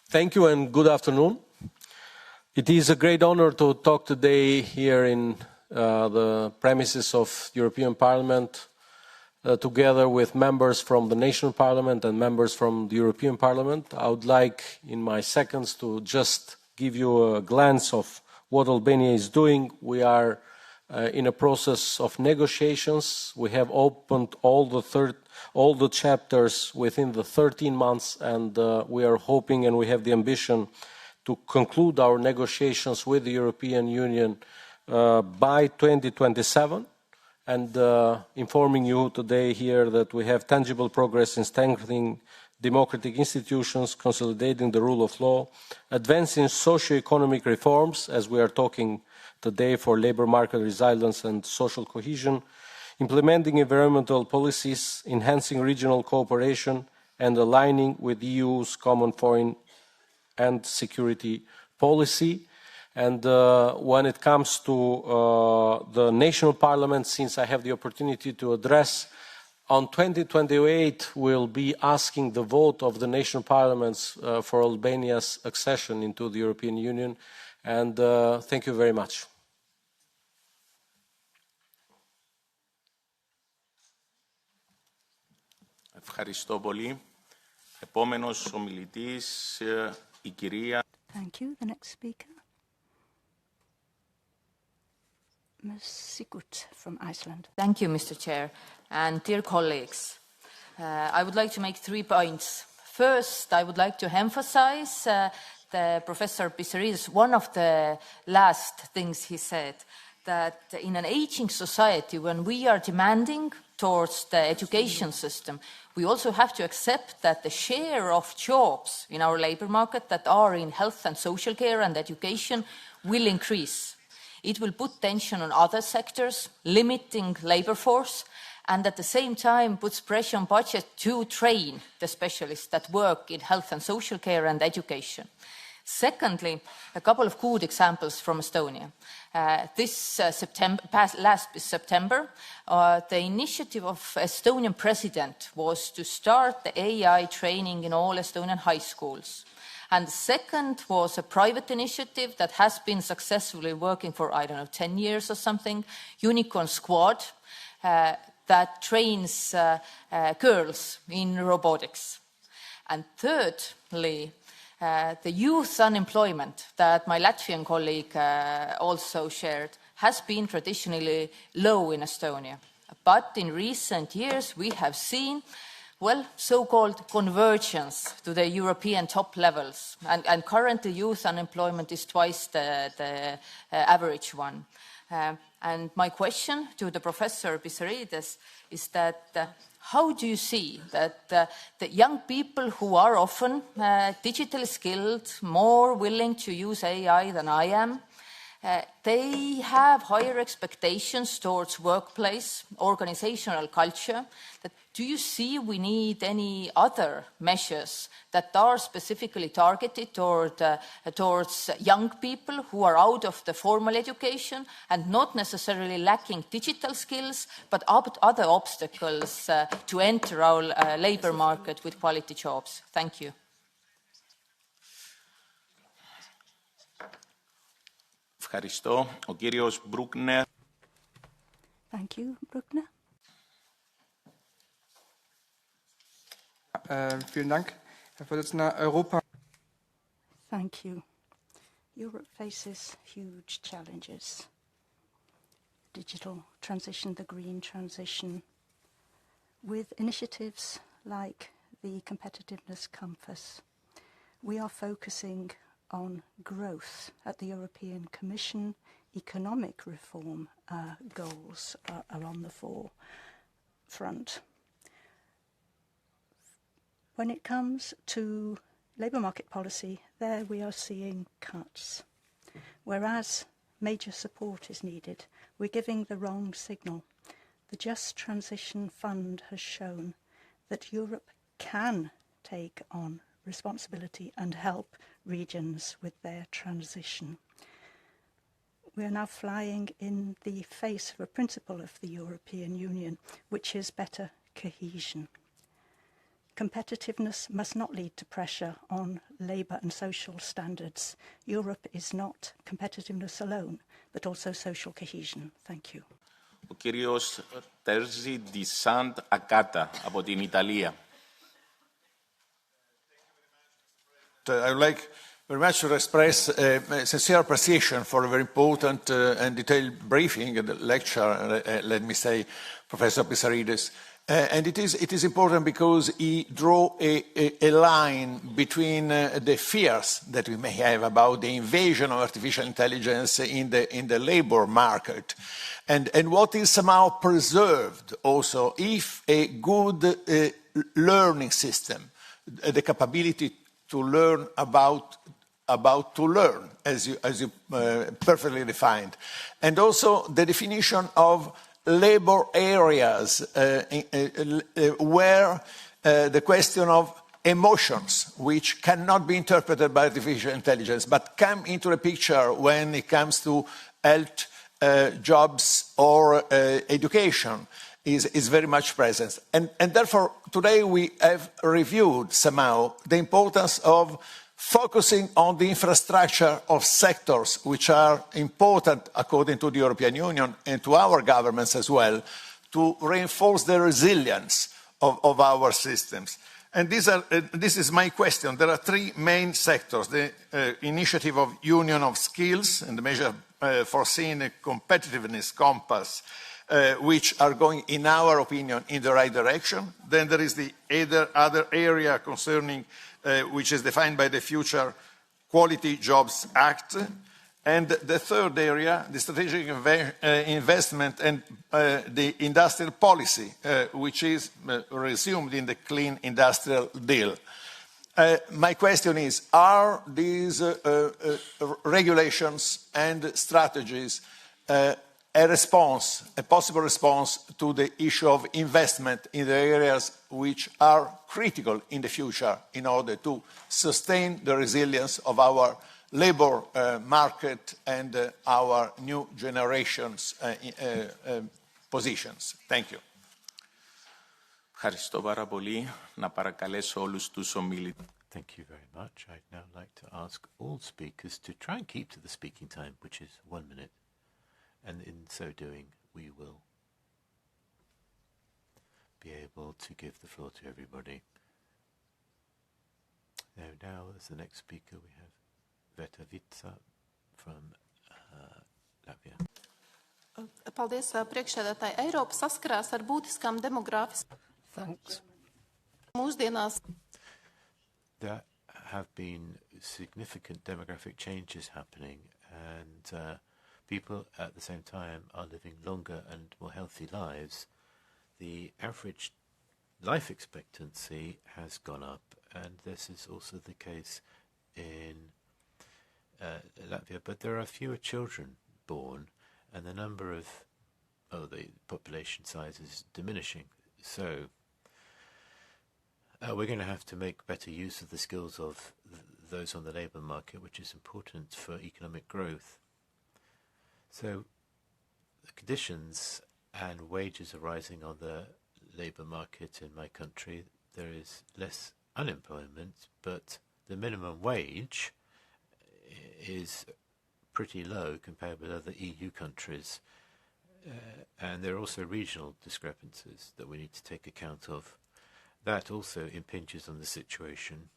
Speaker 16: Thank you and good afternoon. It is a great honor to talk today here in the premises of the European Parliament, together with members from the National Parliament and members from the European Parliament. I would like, in my seconds, to just give you a glance of what Albania is doing. We are in a process of negotiations. We have opened all the chapters within the 13 months, and we are hoping and we have the ambition to conclude our negotiations with the European Union by 2027, and informing you today here that we have tangible progress in strengthening democratic institutions, consolidating the rule of law, advancing socio-economic reforms, as we are talking today for labour market resilience and social cohesion, implementing environmental policies, enhancing regional cooperation, and aligning with the EU's common foreign and security policy. And when it comes to the national parliament, since I have the opportunity to address, on 2028 we'll be asking the vote of the national parliaments for Albania's accession into the European Union. And thank you very much.
Speaker 2: Ευχαριστώ πολύ. Επόμενος ομιλητής, η κυρία...
Speaker 3: Thank you. The next speaker, Ms. Sigurd from Iceland.
Speaker 17: Thank you, Mr. Chair. And dear colleagues, I would like to make 3 points. First, I would like to emphasize the Professor Pisarides, one of the last things he said, that in an aging society, when we are demanding towards the education system, we also have to accept that the share of jobs in our labour market that are in health and social care and education will increase. It will put tension on other sectors, limiting labour force, and at the same time puts pressure on budget to train the specialists that work in health and social care and education. Secondly, a couple of good examples from Estonia. Last September, the initiative of Estonian president was to start the AI training in all Estonian high schools. And the second was a private initiative that has been successfully working for, 10 years or something, Unicorn Squad, that trains girls in robotics. And thirdly, the youth unemployment that my Latvian colleague also shared has been traditionally low in Estonia. But in recent years, we have seen, so-called convergence to the European top levels. And currently, youth unemployment is twice the average one. And my question to the Professor Pisarides is that how do you see that the young people who are often digitally skilled, more willing to use AI than I am, they have higher expectations towards workplace, organizational culture. Do you see we need any other measures that are specifically targeted towards young people who are out of the formal education and not necessarily lacking digital skills, but other obstacles to enter our labour market with quality jobs? Thank you.
Speaker 2: Ευχαριστώ. Ο κύριος Μπρούκνερ.
Speaker 3: Thank you, Bruckner.
Speaker 18: Vielen Dank, Herr Vorsitzender. Europa.
Speaker 3: Thank you. Europe faces huge challenges. Digital transition, the green transition, with initiatives like the Competitiveness Compass. We are focusing on growth at the European Commission. Economic reform goals are on the forefront. When it comes to labour market policy, there we are seeing cuts. Whereas major support is needed. We're giving the wrong signal. The Just Transition Fund has shown that Europe can take on responsibility and help regions with their transition. We are now flying in the face of a principle of the European Union, which is better cohesion. Competitiveness must not lead to pressure on labour and social standards. Europe is not competitiveness alone, but also social cohesion. Thank you.
Speaker 2: Ο κύριος Τέρζι Ντισάντ Ακάτα από την Ιταλία.
Speaker 19: I would like very much to express a sincere appreciation for a very important and detailed briefing and lecture, let me say, Professor Pissarides. And it is important because he drew a line between the fears that we may have about the invasion of artificial intelligence in the labor market and what is somehow preserved also if a good learning system, the capability to learn about to learn, as you perfectly defined, and also the definition of labor areas where the question of emotions, which cannot be interpreted by artificial intelligence, but come into the picture when it comes to health, jobs, or education, is very much present. And therefore, today we have reviewed somehow the importance of focusing on the infrastructure of sectors which are important according to the European Union and to our governments as well to reinforce the resilience of our systems. And this is my question. There are three main sectors: the initiative of Union of Skills and the measure foreseen a competitiveness compass, which are going, in our opinion, in the right direction. Then there is the other area concerning which is defined by the Future Quality Jobs Act. And the third area, the strategic investment and the industrial policy, which is resumed in the Clean Industrial Deal. My question is, are these regulations and strategies a possible response to the issue of investment in the areas which are critical in the future in order to sustain the resilience of our labour market and our new generations' positions? Thank you.
Speaker 2: Ευχαριστώ πάρα πολύ. Να παρακαλέσω όλους τους ομιλητές.
Speaker 6: Thank you very much. I'd now like to ask all speakers to try and keep to the speaking time, which is 1 minute. And in so doing, we will be able to give the floor to everybody. Now as the next speaker, we have Veta Vitsa from Latvia.
Speaker 20: Paldies, priekšsēdētāji. Eiropa saskarās ar būtiskām demogrāfiskām.
Speaker 12: Thanks.
Speaker 20: Mūsdienās.
Speaker 6: There have been significant demographic changes happening, and people at the same time are living longer and more healthy lives. The average life expectancy has gone up, and this is also the case in Latvia. But there are fewer children born, and the number of the population size is diminishing. So we're going to have to make better use of the skills of those on the labour market, which is important for economic growth. So the conditions and wages are rising on the labour market in my country. There is less unemployment, but the minimum wage is pretty low compared with other EU countries. And there are also regional discrepancies that we need to take account of. That also impinges on the situation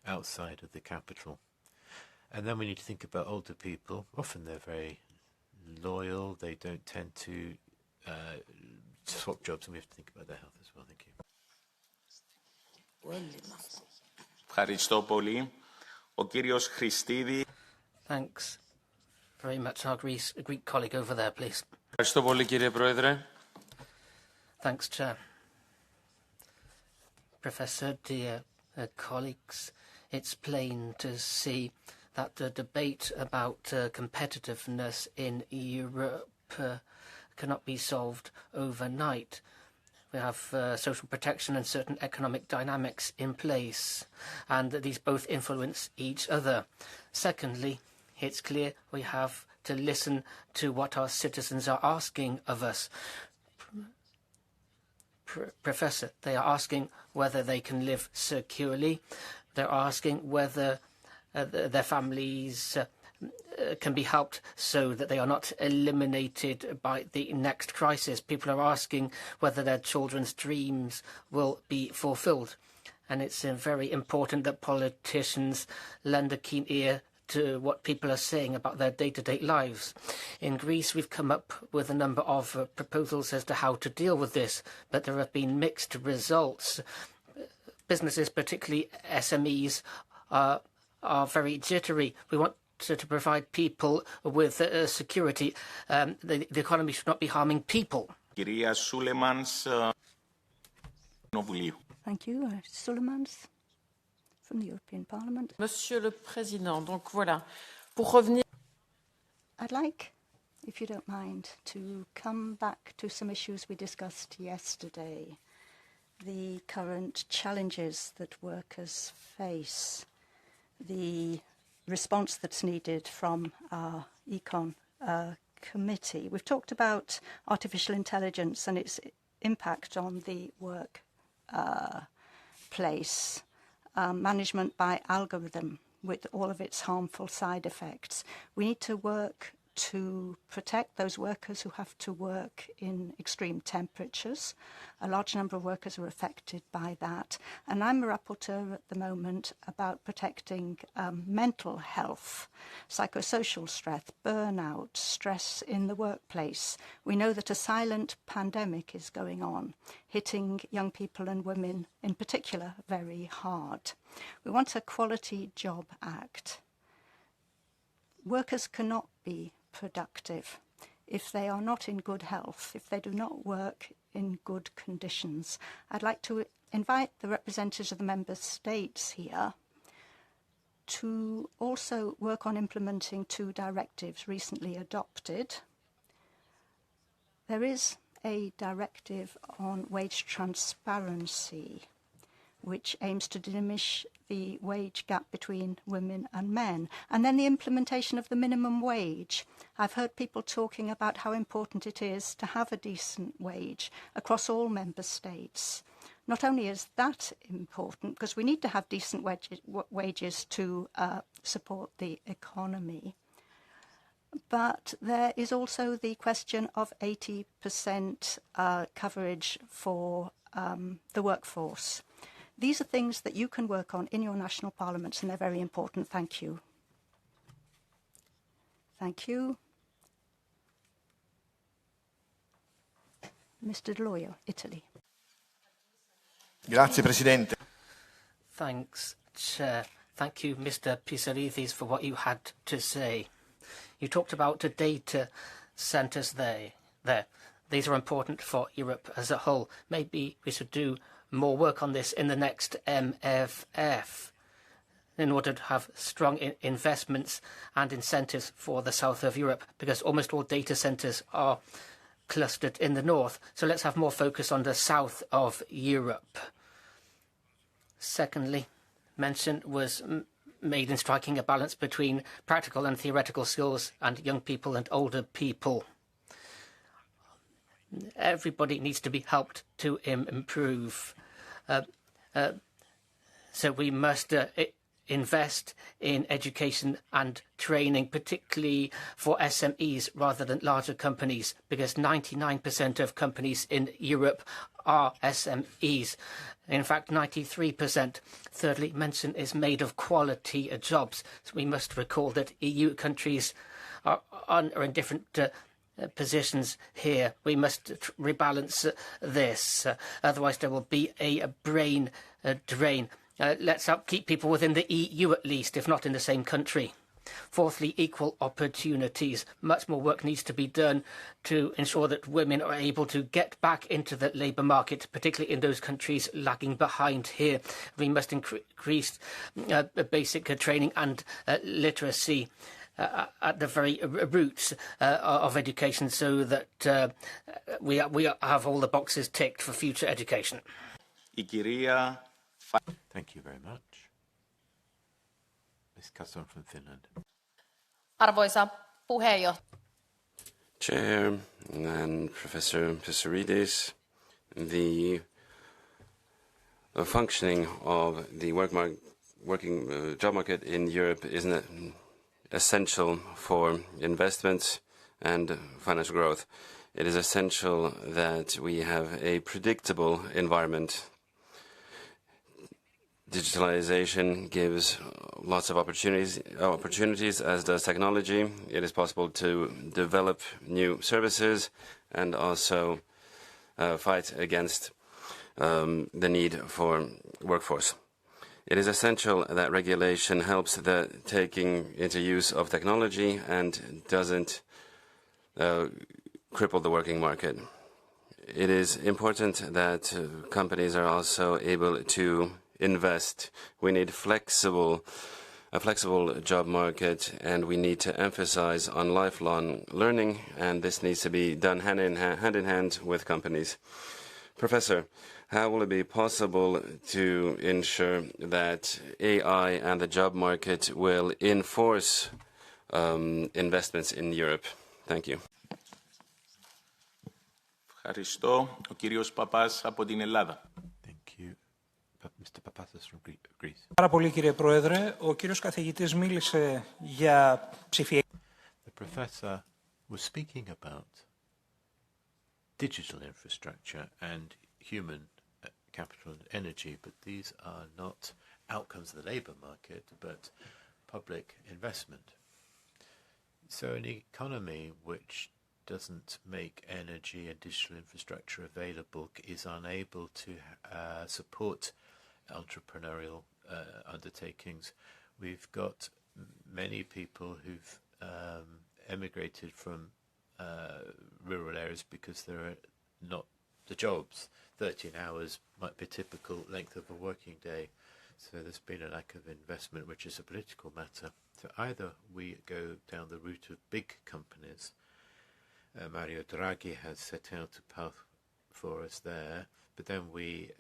Speaker 6: outside of the capital. And then we need to think about older people. Often they're very loyal, they don't tend to swap jobs, and we have to think about their health as well. Thank you.
Speaker 2: Ευχαριστώ πολύ. Ο κύριος Χριστίδη.
Speaker 12: Thanks very much. Our Greek colleague over there, please.
Speaker 21: Ευχαριστώ πολύ, κύριε Πρόεδρε.
Speaker 12: Thanks, Chair. Professor, dear colleagues, it's plain to see that the debate about competitiveness in Europe cannot be solved overnight. We have social protection and certain economic dynamics in place, and these both influence each other. Secondly, it's clear we have to listen to what our citizens are asking of us. Professor, they are asking whether they can live securely. They're asking whether their families can be helped so that they are not eliminated by the next crisis. People are asking whether their children's dreams will be fulfilled. And it's very important that politicians lend a keen ear to what people are saying about their day-to-day lives. In Greece, we've come up with a number of proposals as to how to deal with this, but there have been mixed results. Businesses, particularly SMEs, are very jittery. We want to provide people with security. The economy should not be harming people.
Speaker 2: Thank you.
Speaker 3: Sulemans from the European Parliament.
Speaker 11: Monsieur le Président, donc voilà. Pour revenir...
Speaker 3: I'd like, if you don't mind, to come back to some issues we discussed yesterday. The current challenges that workers face, the response that's needed from our Econ committee. We've talked about artificial intelligence and its impact on the work place, management by algorithm with all of its harmful side effects. We need to work to protect those workers who have to work in extreme temperatures. A large number of workers are affected by that. And I'm a rapporteur at the moment about protecting mental health, psychosocial stress, burnout, stress in the workplace. We know that a silent pandemic is going on, hitting young people and women in particular very hard. We want a Quality Job Act. Workers cannot be productive if they are not in good health, if they do not work in good conditions. I'd like to invite the representatives of the member states here to also work on implementing 2 directives recently adopted. There is a directive on wage transparency, which aims to diminish the wage gap between women and men. And then the implementation of the minimum wage. I've heard people talking about how important it is to have a decent wage across all member states. Not only is that important, because we need to have decent wages to support the economy, but there is also the question of 80% coverage for the workforce. These are things that you can work on in your national parliaments, and they're very important. Thank you. Thank you. Mr. Deloio, Italy.
Speaker 4: Grazie, Presidente.
Speaker 12: Thanks, Chair. Thank you, Mr. Pisaridis, for what you had to say. You talked about the data centres there. These are important for Europe as a whole. Maybe we should do more work on this in the next MFF in order to have strong investments and incentives for the south of Europe, because almost all data centres are clustered in the north. So let's have more focus on the south of Europe. Secondly, mention was made in striking a balance between practical and theoretical skills and young people and older people. Everybody needs to be helped to improve. So we must invest in education and training, particularly for SMEs rather than larger companies, because 99% of companies in Europe are SMEs. In fact, 93%. Thirdly, mention is made of quality jobs. So we must recall that EU countries are in different positions here. We must rebalance this. Otherwise, there will be a brain drain. Let's keep people within the EU at least, if not in the same country. Fourthly, equal opportunities. Much more work needs to be done to ensure that women are able to get back into the labour market, particularly in those countries lagging behind here. We must increase basic training and literacy at the very roots of education, so that we have all the boxes ticked for future education.
Speaker 6: Thank you very much. Ms. Kasson from Finland.
Speaker 14: Arvoisa puheenjohtaja.
Speaker 4: Chair and Professor Pisaridis, the functioning of the job market in Europe is essential for investments and financial growth. It is essential that we have a predictable environment. Digitalization gives lots of opportunities, as does technology. It is possible to develop new services and also fight against the need for workforce. It is essential that regulation helps the taking into use of technology and doesn't cripple the working market. It is important that companies are also able to invest. We need a flexible job market, and we need to emphasize on lifelong learning, and this needs to be done hand in hand with companies. Professor, how will it be possible to ensure that AI and the job market will enforce investments in Europe? Thank you.
Speaker 2: Ευχαριστώ. Ο κύριος Παπάς από την Ελλάδα.
Speaker 6: Mr. Papathis from Greece.
Speaker 22: Πάρα πολύ, κύριε Πρόεδρε. Ο κύριος καθηγητής μίλησε για ψηφιακή.
Speaker 6: The professor was speaking about digital infrastructure and human capital and energy, but these are not outcomes of the labour market, but public investment. So an economy which doesn't make energy and digital infrastructure available is unable to support entrepreneurial undertakings. We've got many people who've emigrated from rural areas because there are not the jobs. 13 hours might be a typical length of a working day. So there's been a lack of investment, which is a political matter. So either we go down the route of big companies. Mario Draghi has set out a path for us there, but then we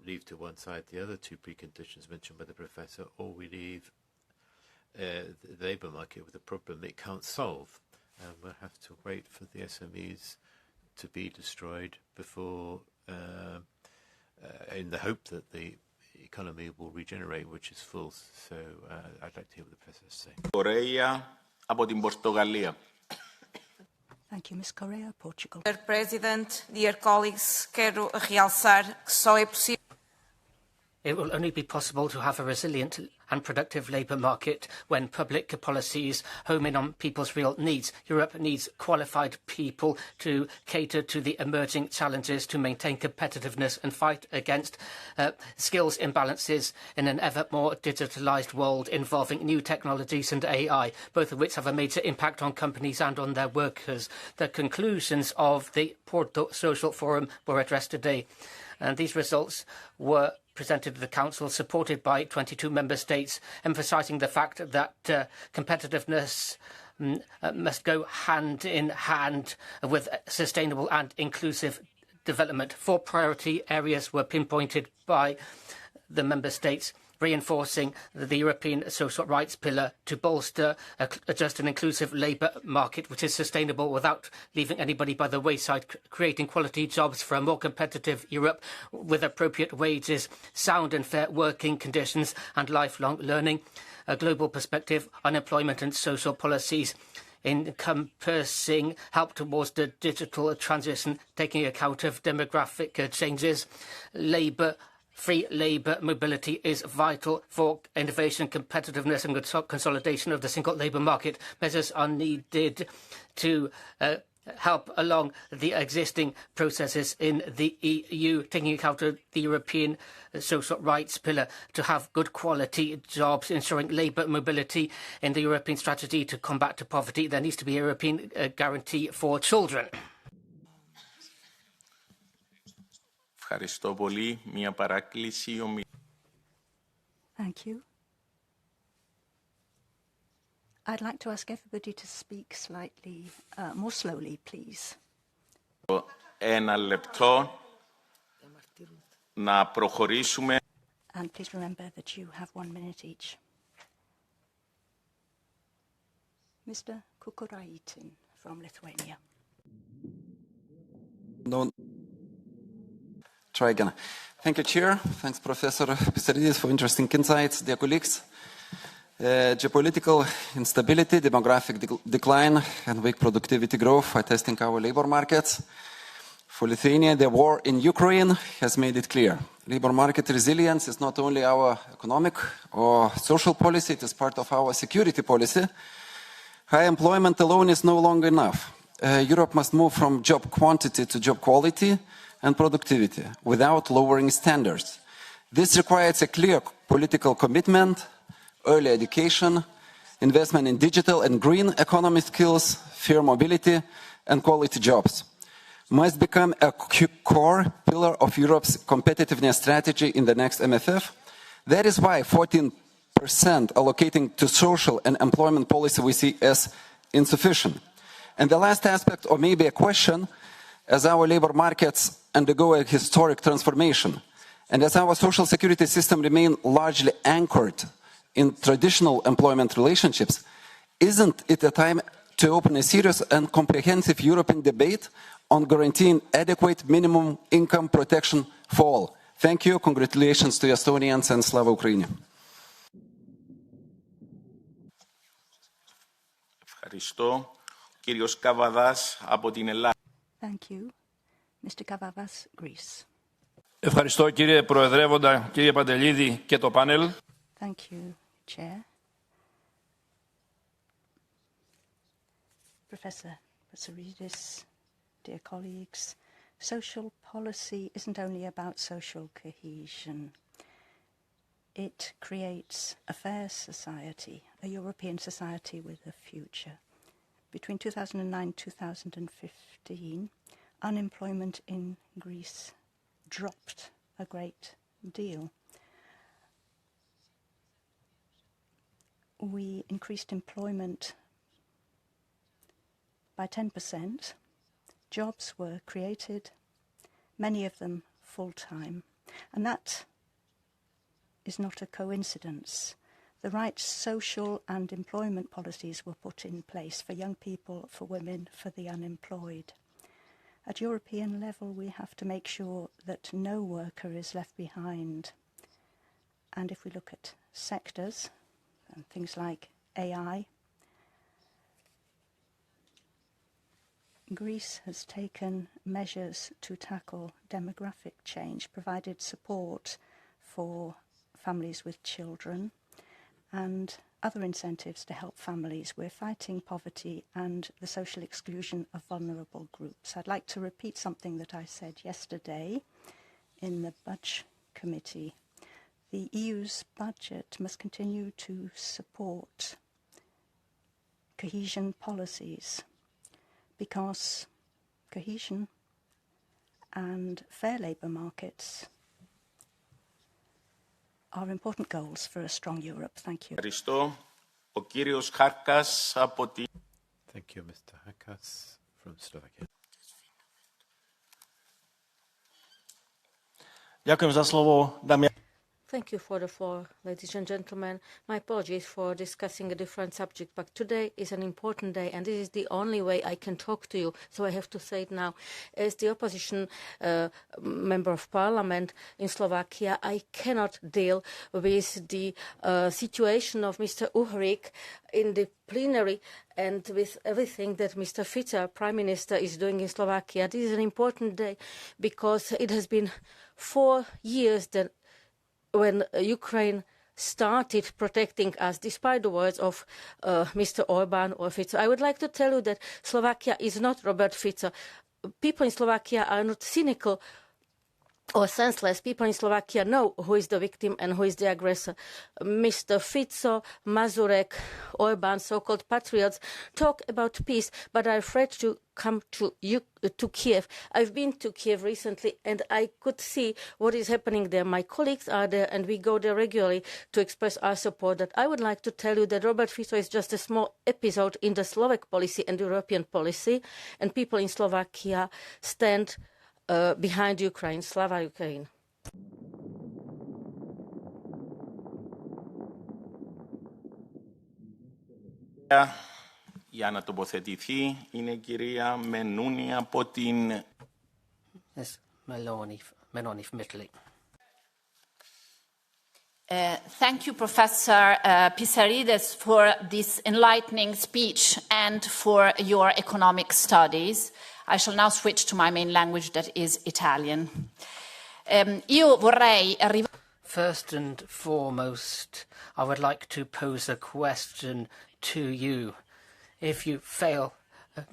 Speaker 6: leave to one side the other two preconditions mentioned by the professor, or we leave the labour market with a problem it can't solve. And we'll have to wait for the SMEs to be destroyed before, in the hope that the economy will regenerate, which is false. So I'd like to hear what the professor has to say.
Speaker 2: Correa από την Πορτογαλία.
Speaker 3: Thank you, Ms. Correa, Portugal.
Speaker 23: Mr. President, dear colleagues, quero realçar que só é possível.
Speaker 12: It will only be possible to have a resilient and productive labour market when public policies home in on people's real needs. Europe needs qualified people to cater to the emerging challenges, to maintain competitiveness and fight against skills imbalances in an ever more digitalised world involving new technologies and AI, both of which have a major impact on companies and on their workers. The conclusions of the Porto Social Forum were addressed today, and these results were presented to the Council, supported by 22 member states, emphasising the fact that competitiveness must go hand in hand with sustainable and inclusive development. 4 priority areas were pinpointed by the member states, reinforcing the European social rights pillar to bolster a just and inclusive labour market which is sustainable without leaving anybody by the wayside, creating quality jobs for a more competitive Europe with appropriate wages, sound and fair working conditions and lifelong learning, a global perspective on employment and social policies, encompassing help towards the digital transition, taking account of demographic changes. Free labour mobility is vital for innovation, competitiveness and consolidation of the single labour market. Measures are needed to help along the existing processes in the EU, taking account of the European social rights pillar to have good quality jobs, ensuring labour mobility in the European strategy to combat poverty. There needs to be a European guarantee for children.
Speaker 2: Ευχαριστώ πολύ. Μια παράκληση.
Speaker 3: Thank you. I'd like to ask everybody to speak slightly more slowly, please.
Speaker 2: Ένα λεπτό να προχωρήσουμε.
Speaker 3: And please remember that you have 1 minute each. Mr. Kukuraitin from Lithuania.
Speaker 7: No. Try again. Thank you, Chair. Thanks, Professor Pisaridis, for interesting insights. Dear colleagues, geopolitical instability, demographic decline, and weak productivity growth are testing our labor markets. For Lithuania, the war in Ukraine has made it clear. Labor market resilience is not only our economic or social policy, it is part of our security policy. High employment alone is no longer enough. Europe must move from job quantity to job quality and productivity without lowering standards. This requires a clear political commitment, early education, investment in digital and green economy skills, fair mobility, and quality jobs. Must become a core pillar of Europe's competitiveness strategy in the next MFF. That is why 14% allocating to social and employment policy we see as insufficient. And the last aspect, or maybe a question, as our labor markets undergo a historic transformation, and as our social security system remain largely anchored in traditional employment relationships, isn't it a time to open a serious and comprehensive European debate on guaranteeing adequate minimum income protection for all? Thank you. Congratulations to Estonians and Slava Ukraini.
Speaker 2: Ευχαριστώ. Κύριος Καβαδάς από την Ελλάδα.
Speaker 3: Thank you. Mr. Kavavas, Greece.
Speaker 21: Ευχαριστώ κύριε Προεδρεύοντα, κύριε Παντελίδη και το πάνελ.
Speaker 3: Thank you, Chair. Professor Pisaridis, dear colleagues, social policy isn't only about social cohesion. It creates a fair society, a European society with a future. Between 2009 and 2015, unemployment in Greece dropped a great deal. We increased employment by 10%. Jobs were created, many of them full-time. And that is not a coincidence. The right social and employment policies were put in place for young people, for women, for the unemployed. At European level, we have to make sure that no worker is left behind. And if we look at sectors, and things like AI, Greece has taken measures to tackle demographic change, provided support for families with children, and other incentives to help families. We're fighting poverty and the social exclusion of vulnerable groups. I'd like to repeat something that I said yesterday in the Budget Committee. The EU's budget must continue to support cohesion policies, because cohesion and fair labour markets are important goals for a strong Europe. Thank you.
Speaker 2: Ευχαριστώ. Ο κύριος Χάρκας από τη...
Speaker 6: Thank you, Mr. Hakas from Slovakia.
Speaker 8: Ďakujem za slovo, dámy.
Speaker 9: Thank you for the floor, ladies and gentlemen. My apologies for discussing a different subject, but today is an important day, and this is the only way I can talk to you, so I have to say it now. As the opposition member of parliament in Slovakia, I cannot deal with the situation of Mr. Uhrik in the plenary and with everything that Mr. Fico, Prime Minister, is doing in Slovakia. This is an important day because it has been 4 years that when Ukraine started protecting us, despite the words of Mr. Orban or Fico. I would like to tell you that Slovakia is not Robert Fico. People in Slovakia are not cynical or senseless. People in Slovakia know who is the victim and who is the aggressor. Mr. Fico, Mazurek, Orban, so-called patriots, talk about peace, but are afraid to come to Kiev. I've been to Kiev recently, and I could see what is happening there. My colleagues are there, and we go there regularly to express our support. That I would like to tell you that Robert Fico is just a small episode in the Slovak policy and European policy, and people in Slovakia stand behind Ukraine. Slava Ukraine.
Speaker 2: Για να τοποθετηθεί είναι η κυρία Μενούνη από την...
Speaker 12: Yes, Meloni from Italy.
Speaker 5: Thank you, Professor Pissarides, for this enlightening speech and for your economic studies. I shall now switch to my main language, that is Italian. Io vorrei
Speaker 12: First and foremost, I would like to pose a question to you. If you fail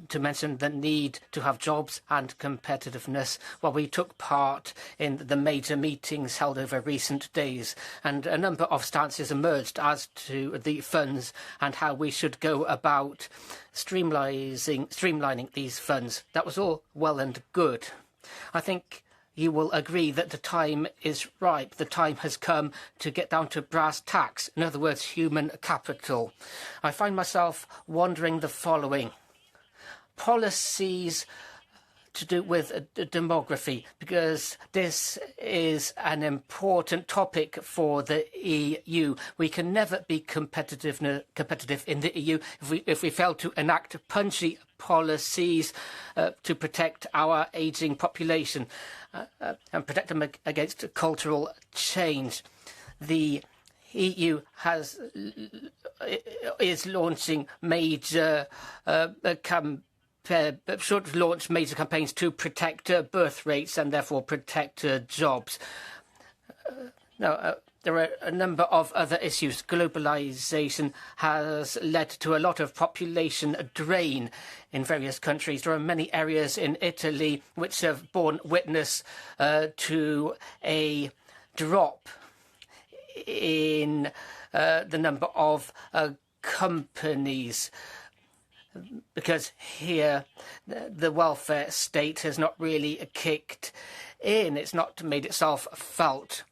Speaker 12: to mention the need to have jobs and competitiveness, well, we took part in the major meetings held over recent days, and a number of stances emerged as to the funds and how we should go about streamlining these funds. That was all well and good. I think you will agree that the time is ripe. The time has come to get down to brass tacks, in other words, human capital. I find myself wondering the following. Policies to do with demography, because this is an important topic for the EU. We can never be competitive in the EU if we fail to enact punchy policies to protect our ageing population and protect them against cultural change. The EU is launching major should launch major campaigns to protect birth rates and therefore protect jobs. There are a number of other issues. Globalization has led to a lot of population drain in various countries. There are many areas in Italy which have borne witness to a drop in the number of companies, because here the welfare state has not really kicked in. It's not made itself felt.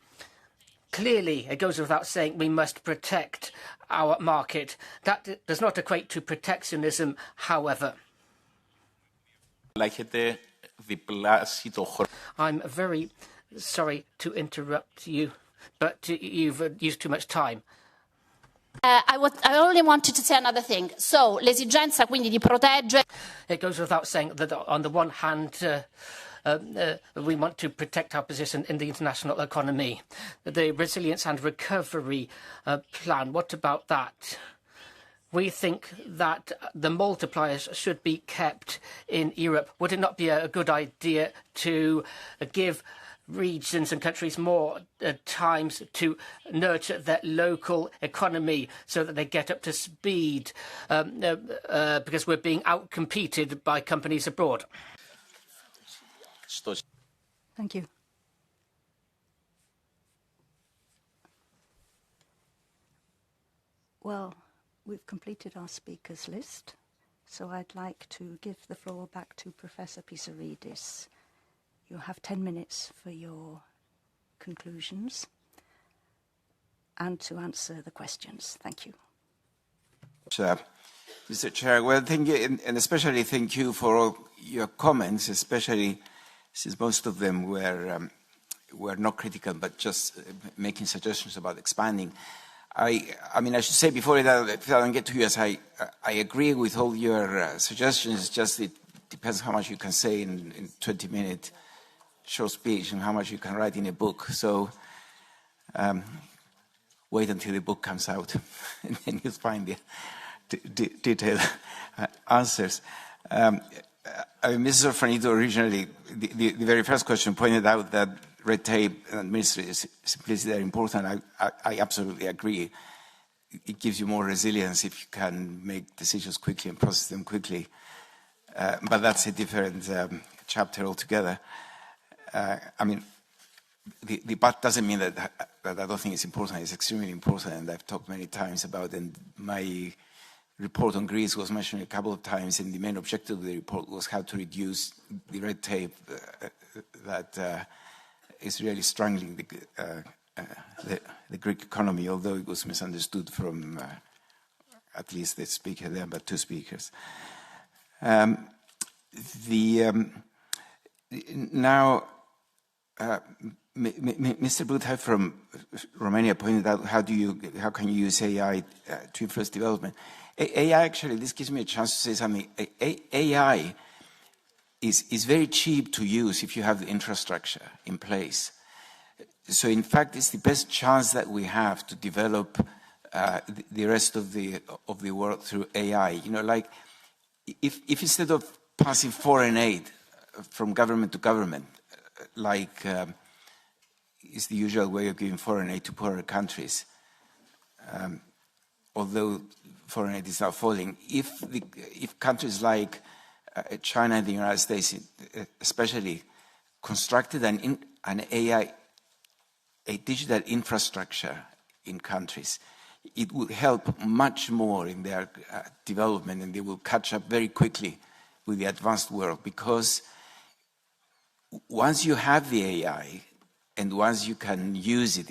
Speaker 12: Clearly, it goes without saying we must protect our market. That does not equate to protectionism, however. I'm very sorry to interrupt you, but you've used too much time.
Speaker 5: I only wanted to say another thing. So, l'esigenza quindi di proteggere...
Speaker 12: It goes without saying that on the one hand, we want to protect our position in the international economy. The resilience and recovery plan, what about that? We think that the multipliers should be kept in Europe. Would it not be a good idea to give regions and countries more times to nurture their local economy so that they get up to speed because we're being outcompeted by companies abroad?
Speaker 3: Thank you. Well, we've completed our speakers list, so I'd like to give the floor back to Professor Pissarides. You have 10 minutes for your conclusions and to answer the questions. Thank you.
Speaker 10: Mr. Chair, well, thank you, and especially thank you for all your comments, especially since most of them were not critical, but just making suggestions about expanding. I mean, I should say before if I don't get to you, as I agree with all your suggestions, just it depends how much you can say in 20-minute short speech and how much you can write in a book. So wait until the book comes out and then you'll find the detailed answers. Mrs. Orfanito originally, the very first question pointed out that red tape and administrative simplicity are important. I absolutely agree. It gives you more resilience if you can make decisions quickly and process them quickly. But that's a different chapter altogether. I mean, the but doesn't mean that I don't think it's important. It's extremely important, and I've talked many times about it. And my report on Greece was mentioned a couple of times, and the main objective of the report was how to reduce the red tape that is really strangling the Greek economy, although it was misunderstood from at least the speaker there, but two speakers. Now, Mr. Butha from Romania pointed out how can you use AI to influence development. AI, actually, this gives me a chance to say something. AI is very cheap to use if you have the infrastructure in place. So, in fact, it's the best chance that we have to develop the rest of the world through AI. You know, like if instead of passing foreign aid from government to government, like is the usual way of giving foreign aid to poorer countries, although foreign aid is now falling. If countries like China and the United States, especially, constructed an AI, a digital infrastructure in countries, it will help much more in their development, and they will catch up very quickly with the advanced world, because once you have the AI and once you can use it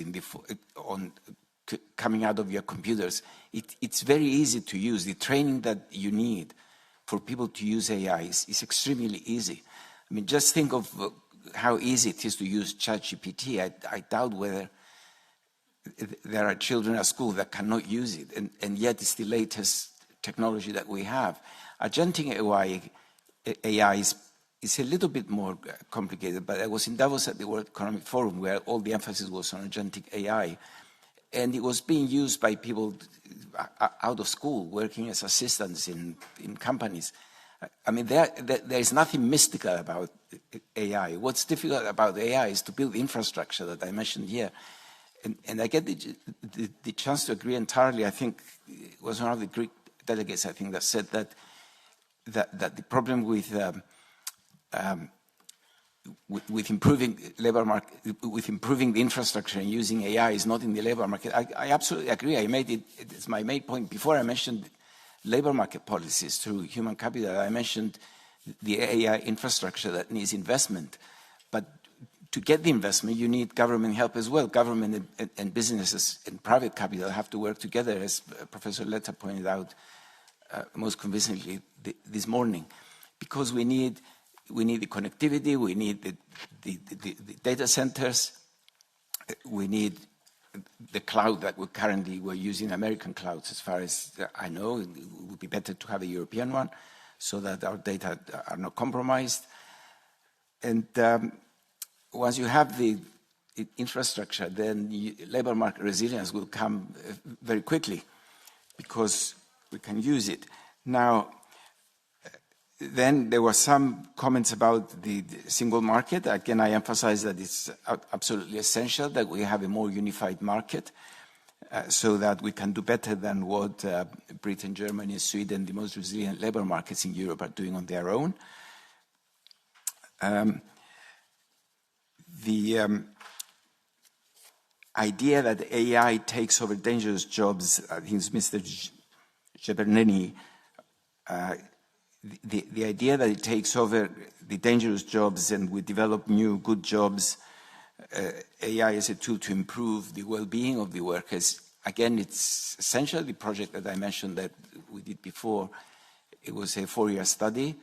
Speaker 10: coming out of your computers, it's very easy to use. The training that you need for people to use AI is extremely easy. I mean, just think of how easy it is to use ChatGPT. I doubt whether there are children at school that cannot use it, and yet it's the latest technology that we have. Agentic AI is a little bit more complicated, but I was in Davos at the World Economic Forum where all the emphasis was on agentic AI, and it was being used by people out of school working as assistants in companies. I mean, there is nothing mystical about AI. What's difficult about AI is to build the infrastructure that I mentioned here. And I get the chance to agree entirely. I think it was one of the Greek delegates, I think, that said that the problem with improving labor market, with improving the infrastructure and using AI is not in the labor market. I absolutely agree. I made it's my main point. Before I mentioned labor market policies through human capital, I mentioned the AI infrastructure that needs investment. But to get the investment, you need government help as well. Government and businesses and private capital have to work together, as Professor Letta pointed out most convincingly this morning, because we need the connectivity, we need the data centers, we need the cloud that we're using American clouds, as far as I know. It would be better to have a European one so that our data are not compromised. And once you have the infrastructure, then labor market resilience will come very quickly because we can use it. Now, then there were some comments about the single market. Again, I emphasize that it's absolutely essential that we have a more unified market so that we can do better than what Britain, Germany, and Sweden, the most resilient labor markets in Europe, are doing on their own. The idea that AI takes over dangerous jobs, I think it's Mr. Jeberneni, the idea that it takes over the dangerous jobs and we develop new good jobs, AI as a tool to improve the well-being of the workers. Again, it's essentially the project that I mentioned that we did before. It was a 4-year study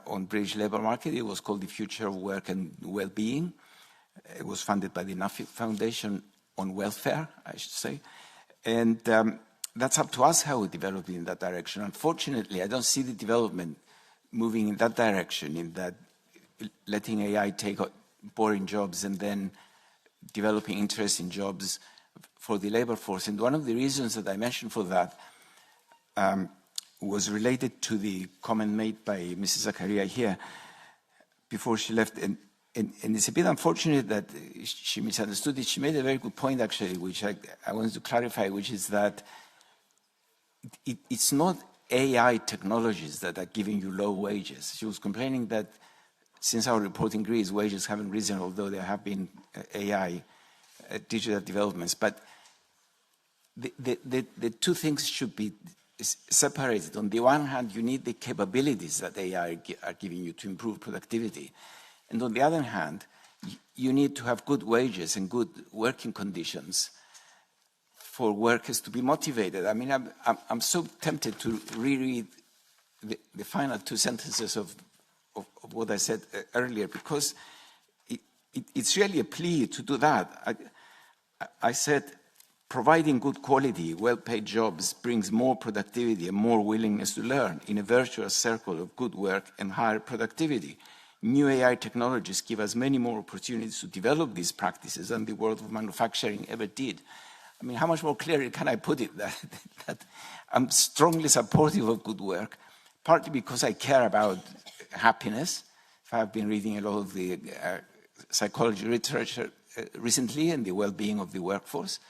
Speaker 10: on British labour market. It was called The Future of Work and Well-being. It was funded by the Nuffield Foundation on welfare, I should say. And that's up to us how we develop in that direction. Unfortunately, I don't see the development moving in that direction, in that letting AI take boring jobs and then developing interesting jobs for the labor force. And one of the reasons that I mentioned for that was related to the comment made by Mrs. Zakaria here before she left. And and it's a bit unfortunate that she misunderstood it. She made a very good point, actually, which I wanted to clarify, which is that it's not AI technologies that are giving you low wages. She was complaining that since our report in Greece, wages haven't risen, although there have been AI digital developments. But the two things should be separated. On the one hand, you need the capabilities that AI are giving you to improve productivity. And on the other hand, you need to have good wages and good working conditions for workers to be motivated. I mean, I'm so tempted to reread the final two sentences of what I said earlier, because it's really a plea to do that. I said, providing good quality, well-paid jobs brings more productivity and more willingness to learn in a virtuous circle of good work and higher productivity. New AI technologies give us many more opportunities to develop these practices than the world of manufacturing ever did. I mean, how much more clearly can I put it that I'm strongly supportive of good work, partly because I care about happiness. I've been reading a lot of the psychology literature recently and the well-being of the workforce,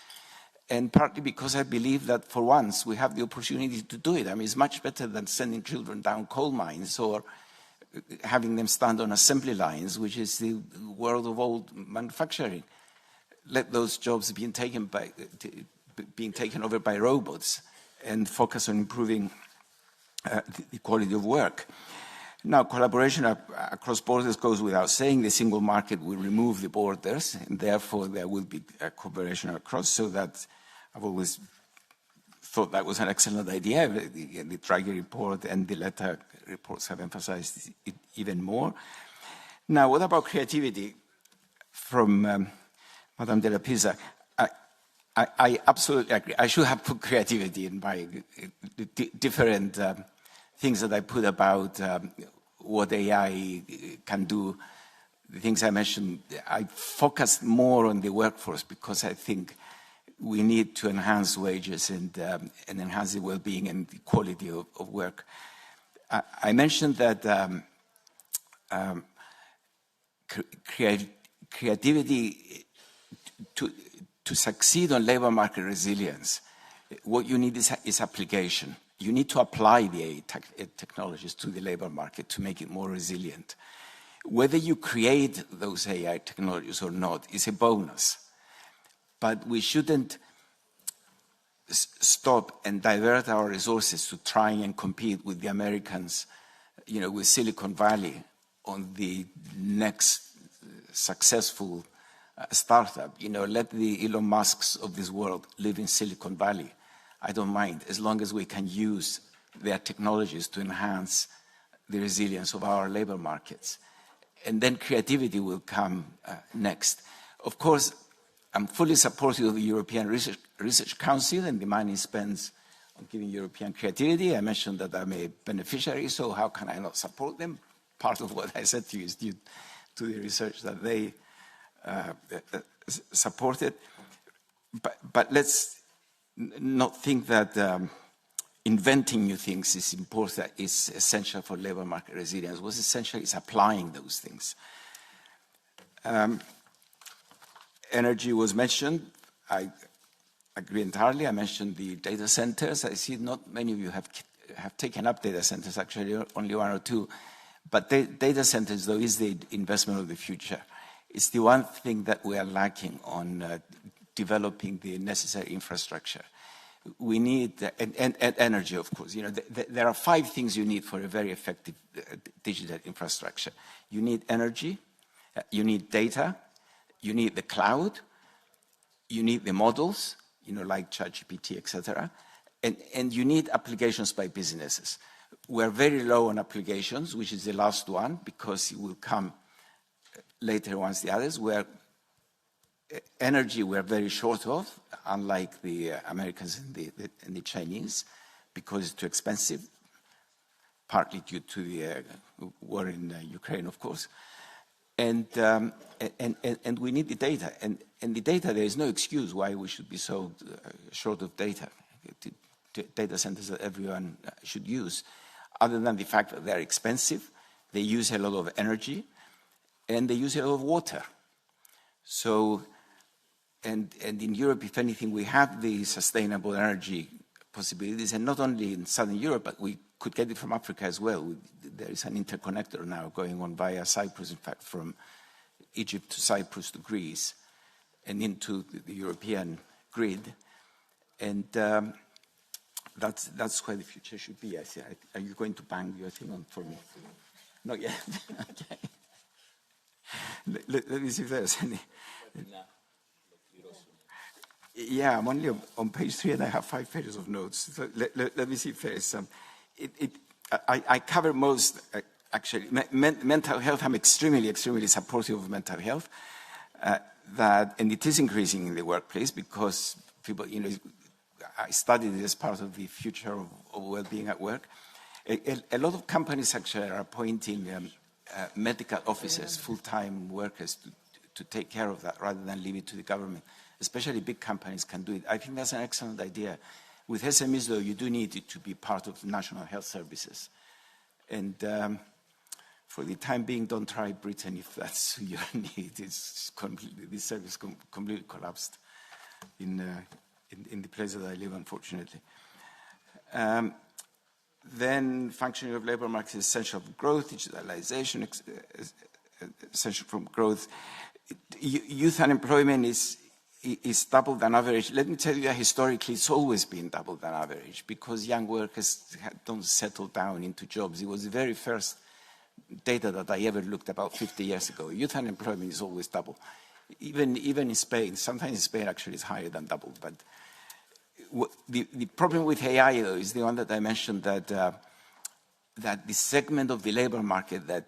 Speaker 10: and partly because I believe that for once we have the opportunity to do it. I mean, it's much better than sending children down coal mines or having them stand on assembly lines, which is the world of old manufacturing. Let those jobs being taken over by robots and focus on improving the quality of work. Now, collaboration across borders goes without saying. The single market will remove the borders, and therefore there will be cooperation across, so that I've always thought that was an excellent idea. The Draghi report and the Letta reports have emphasized it even more. Now, what about creativity? From Madame de la Pisa, I absolutely agree. I should have put creativity in my different things that I put about what AI can do. The things I mentioned, I focused more on the workforce because I think we need to enhance wages and enhance the well-being and the quality of work. I mentioned that creativity to succeed on labor market resilience, what you need is application. You need to apply the AI technologies to the labor market to make it more resilient. Whether you create those AI technologies or not is a bonus. But we shouldn't stop and divert our resources to try and compete with the Americans, with Silicon Valley on the next successful startup. Let the Elon Musks of this world live in Silicon Valley. I don't mind, as long as we can use their technologies to enhance the resilience of our labor markets. And then creativity will come next. Of course, I'm fully supportive of the European Research Council and the money spent on giving European creativity. I mentioned that I'm a beneficiary, so how can I not support them? Part of what I said to you is due to the research that they supported. But let's not think that inventing new things is important, is essential for labor market resilience. What's essential is applying those things. Energy was mentioned. I agree entirely. I mentioned the data centers. I see not many of you have taken up data centers, actually only one or two. But data centers, though, is the investment of the future. It's the one thing that we are lacking on developing the necessary infrastructure. We need, and energy, of course. There are 5 things you need for a very effective digital infrastructure. You need energy, you need data, you need the cloud, you need the models, like ChatGPT, etc., and you need applications by businesses. We're very low on applications, which is the last one, because it will come later once the others. Energy we're very short of, unlike the Americans and the Chinese, because it's too expensive, partly due to the war in Ukraine, of course. And we need the data. And the data, there is no excuse why we should be so short of data. Data centers that everyone should use, other than the fact that they're expensive, they use a lot of energy, and they use a lot of water. So, and in Europe, if anything, we have the sustainable energy possibilities, and not only in Southern Europe, but we could get it from Africa as well. There is an interconnector now going on via Cyprus, in fact, from Egypt to Cyprus to Greece and into the European grid. And that's where the future should be, I think. Are you going to bang your thing on for me? Not yet. Okay. Let me see if there's any. Yeah, I'm only on page 3 and I have 5 pages of notes. So let me see if there's I cover most, actually. Mental health, I'm extremely supportive of mental health. And it is increasing in the workplace because people, I studied it as part of the future of well-being at work. A lot of companies actually are appointing medical officers, full-time workers to take care of that rather than leave it to the government. Especially big companies can do it. I think that's an excellent idea. With SMEs, though, you do need it to be part of national health services. And for the time being, don't try Britain if that's your need. It's completely, this service completely collapsed in the place that I live, unfortunately. Then functioning of labor markets is essential for growth, digitalization, essential for growth. Youth unemployment is double than average. Let me tell you that historically it's always been double than average because young workers don't settle down into jobs. It was the very first data that I ever looked about 50 years ago. Youth unemployment is always double. Even in Spain, sometimes in Spain actually it's higher than double. But the problem with AI, though, is the one that I mentioned, that the segment of the labor market that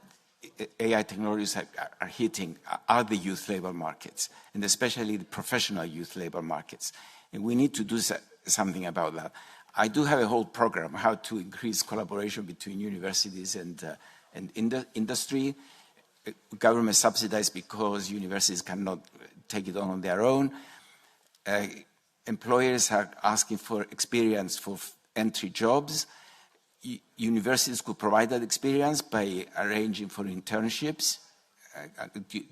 Speaker 10: AI technologies are hitting are the youth labor markets, and especially the professional youth labor markets. And we need to do something about that. I do have a whole program how to increase collaboration between universities and industry. Government subsidized because universities cannot take it on their own. Employers are asking for experience for entry jobs. Universities could provide that experience by arranging for internships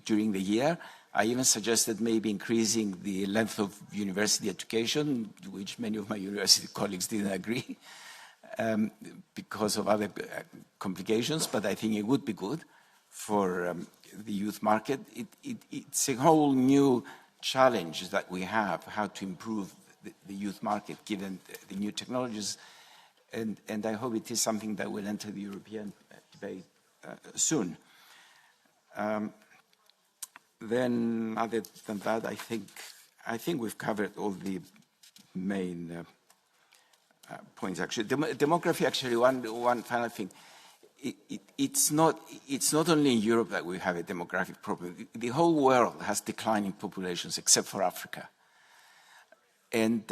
Speaker 10: during the year. I even suggested maybe increasing the length of university education, which many of my university colleagues didn't agree because of other complications, but I think it would be good for the youth market. It's a whole new challenge that we have, how to improve the youth market given the new technologies. And I hope it is something that will enter the European debate soon. Then, other than that, I think we've covered all the main points. Actually, demography. Actually, one final thing. It's not only in Europe that we have a demographic problem. The whole world has declining populations except for Africa, and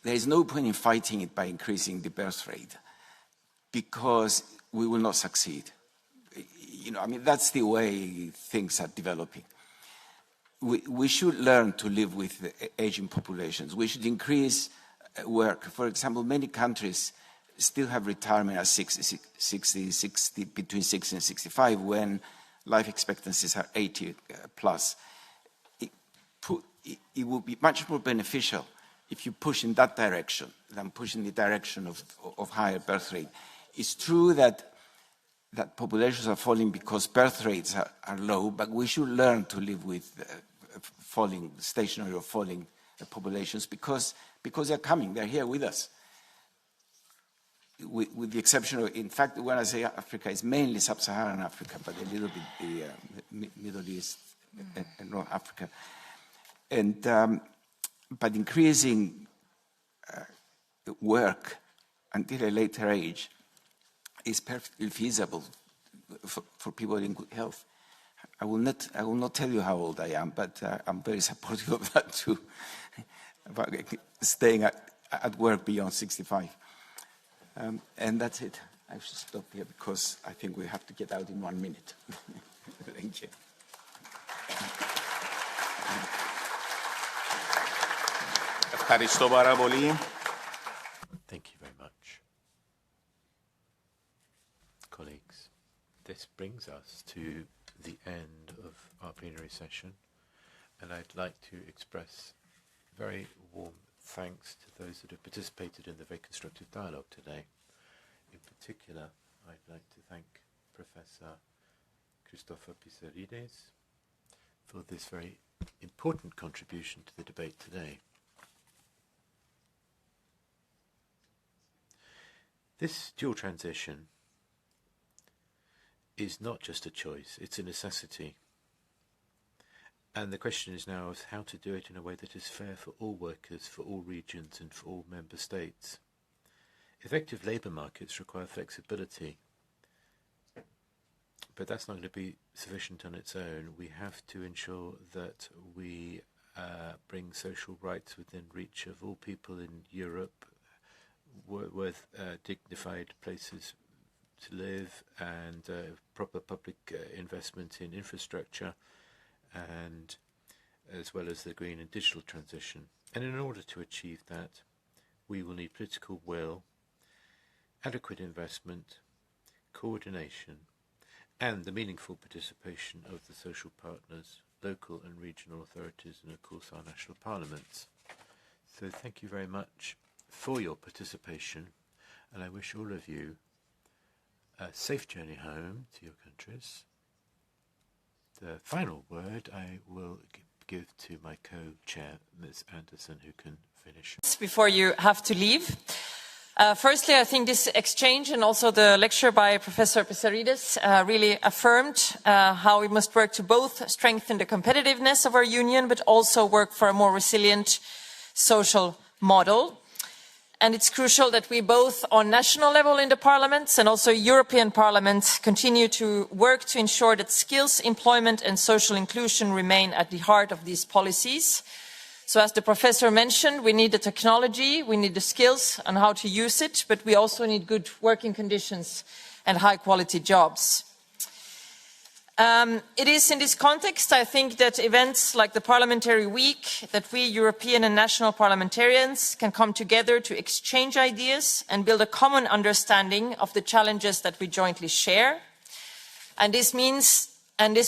Speaker 10: there is no point in fighting it by increasing the birth rate because we will not succeed. I mean, that's the way things are developing. We should learn to live with aging populations. We should increase work. For example, many countries still have retirement at 60, between 60 and 65 when life expectancies are 80 plus. It would be much more beneficial if you push in that direction than push in the direction of higher birth rate. It's true that populations are falling because birth rates are low, but we should learn to live with stationary or falling populations because they're coming, they're here with us. With the exception of, in fact, when I say Africa, it's mainly sub-Saharan Africa, but a little bit the Middle East and North Africa. But increasing work until a later age is perfectly feasible for people in good health. I will not tell you how old I am, but I'm very supportive of that too, about staying at work beyond 65. And that's it. I should stop here because I think we have to get out in 1 minute. Thank you.
Speaker 2: Ευχαριστώ πάρα πολύ.
Speaker 6: Thank you very much. Colleagues, this brings us to the end of our plenary session, and I'd like to express very warm thanks to those that have participated in the very constructive dialogue today. In particular, I'd like to thank Professor Christopher Pissarides for this very important contribution to the debate today. This dual transition is not just a choice, it's a necessity. And the question is now of how to do it in a way that is fair for all workers, for all regions and for all member states. Effective labour markets require flexibility, but that's not going to be sufficient on its own. We have to ensure that we bring social rights within reach of all people in Europe, with dignified places to live and proper public investment in infrastructure, and as well as the green and digital transition. And in order to achieve that, we will need political will, adequate investment, coordination, and the meaningful participation of the social partners, local and regional authorities, and of course our national parliaments. So thank you very much for your participation, and I wish all of you a safe journey home to your countries. The final word I will give to my co-chair, Ms. Anderson, who can finish.
Speaker 11: Before you have to leave. Firstly, I think this exchange and also the lecture by Professor Pissarides really affirmed how we must work to both strengthen the competitiveness of our union, but also work for a more resilient social model. And it's crucial that we both on national level in the parliaments and also European Parliament continue to work to ensure that skills, employment and social inclusion remain at the heart of these policies. So as the professor mentioned, we need the technology, we need the skills and how to use it, but we also need good working conditions and high quality jobs. It is in this context, I think, that events like the Parliamentary Week, that we European and national parliamentarians can come together to exchange ideas and build a common understanding of the challenges that we jointly share. And this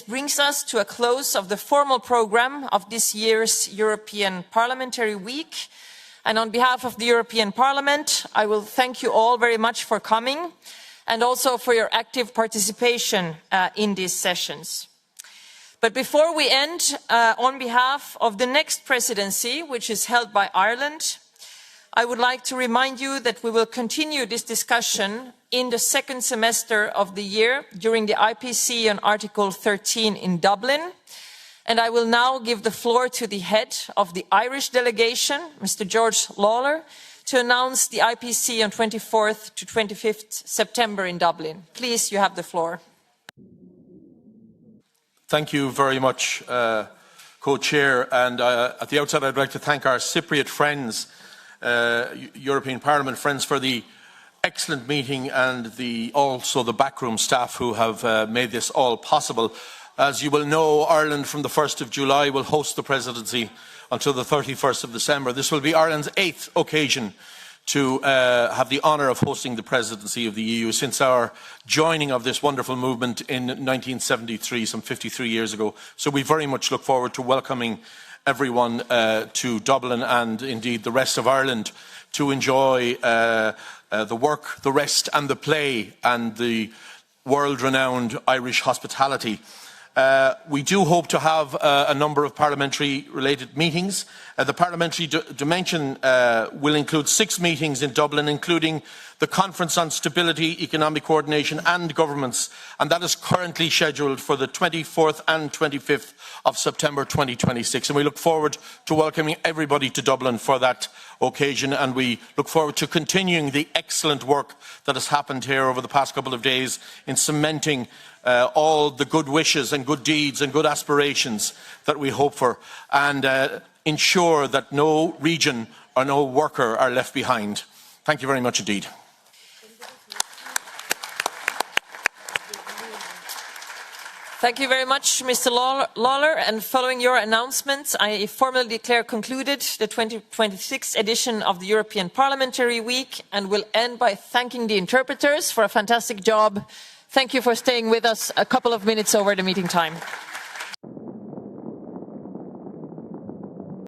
Speaker 11: brings us to a close of the formal programme of this year's European Parliamentary Week. And on behalf of the European Parliament, I will thank you all very much for coming, and also for your active participation in these sessions. But before we end, on behalf of the next presidency, which is held by Ireland, I would like to remind you that we will continue this discussion in the second semester of the year during the IPC on Article 13 in Dublin. And I will now give the floor to the head of the Irish delegation, Mr. George Lawler, to announce the IPC on 24th to 25th September in Dublin. Please, you have the floor.
Speaker 1: Thank you very much, Co-Chair. And at the outset, I'd like to thank our Cypriot friends, European Parliament friends, for the excellent meeting, and also the backroom staff who have made this all possible. As you will know, Ireland from the 1st of July will host the presidency until the 31st of December. This will be Ireland's 8th occasion to have the honour of hosting the presidency of the EU since our joining of this wonderful movement in 1973, some 53 years ago. So we very much look forward to welcoming everyone to Dublin and indeed the rest of Ireland to enjoy the work, the rest and the play and the world-renowned Irish hospitality. We do hope to have a number of parliamentary-related meetings. The parliamentary dimension will include 6 meetings in Dublin, including the Conference on Stability, Economic Coordination and Governments, and that is currently scheduled for the 24th and 25th of September 2026. And we look forward to welcoming everybody to Dublin for that occasion, and we look forward to continuing the excellent work that has happened here over the past couple of days in cementing all the good wishes and good deeds and good aspirations that we hope for, and ensure that no region or no worker are left behind. Thank you very much indeed.
Speaker 11: Thank you very much, Mr. Lawler. And following your announcements, I formally declare concluded the 2026 edition of the European Parliamentary Week, and will end by thanking the interpreters for a fantastic job Thank you for staying with us a couple of minutes over the meeting time.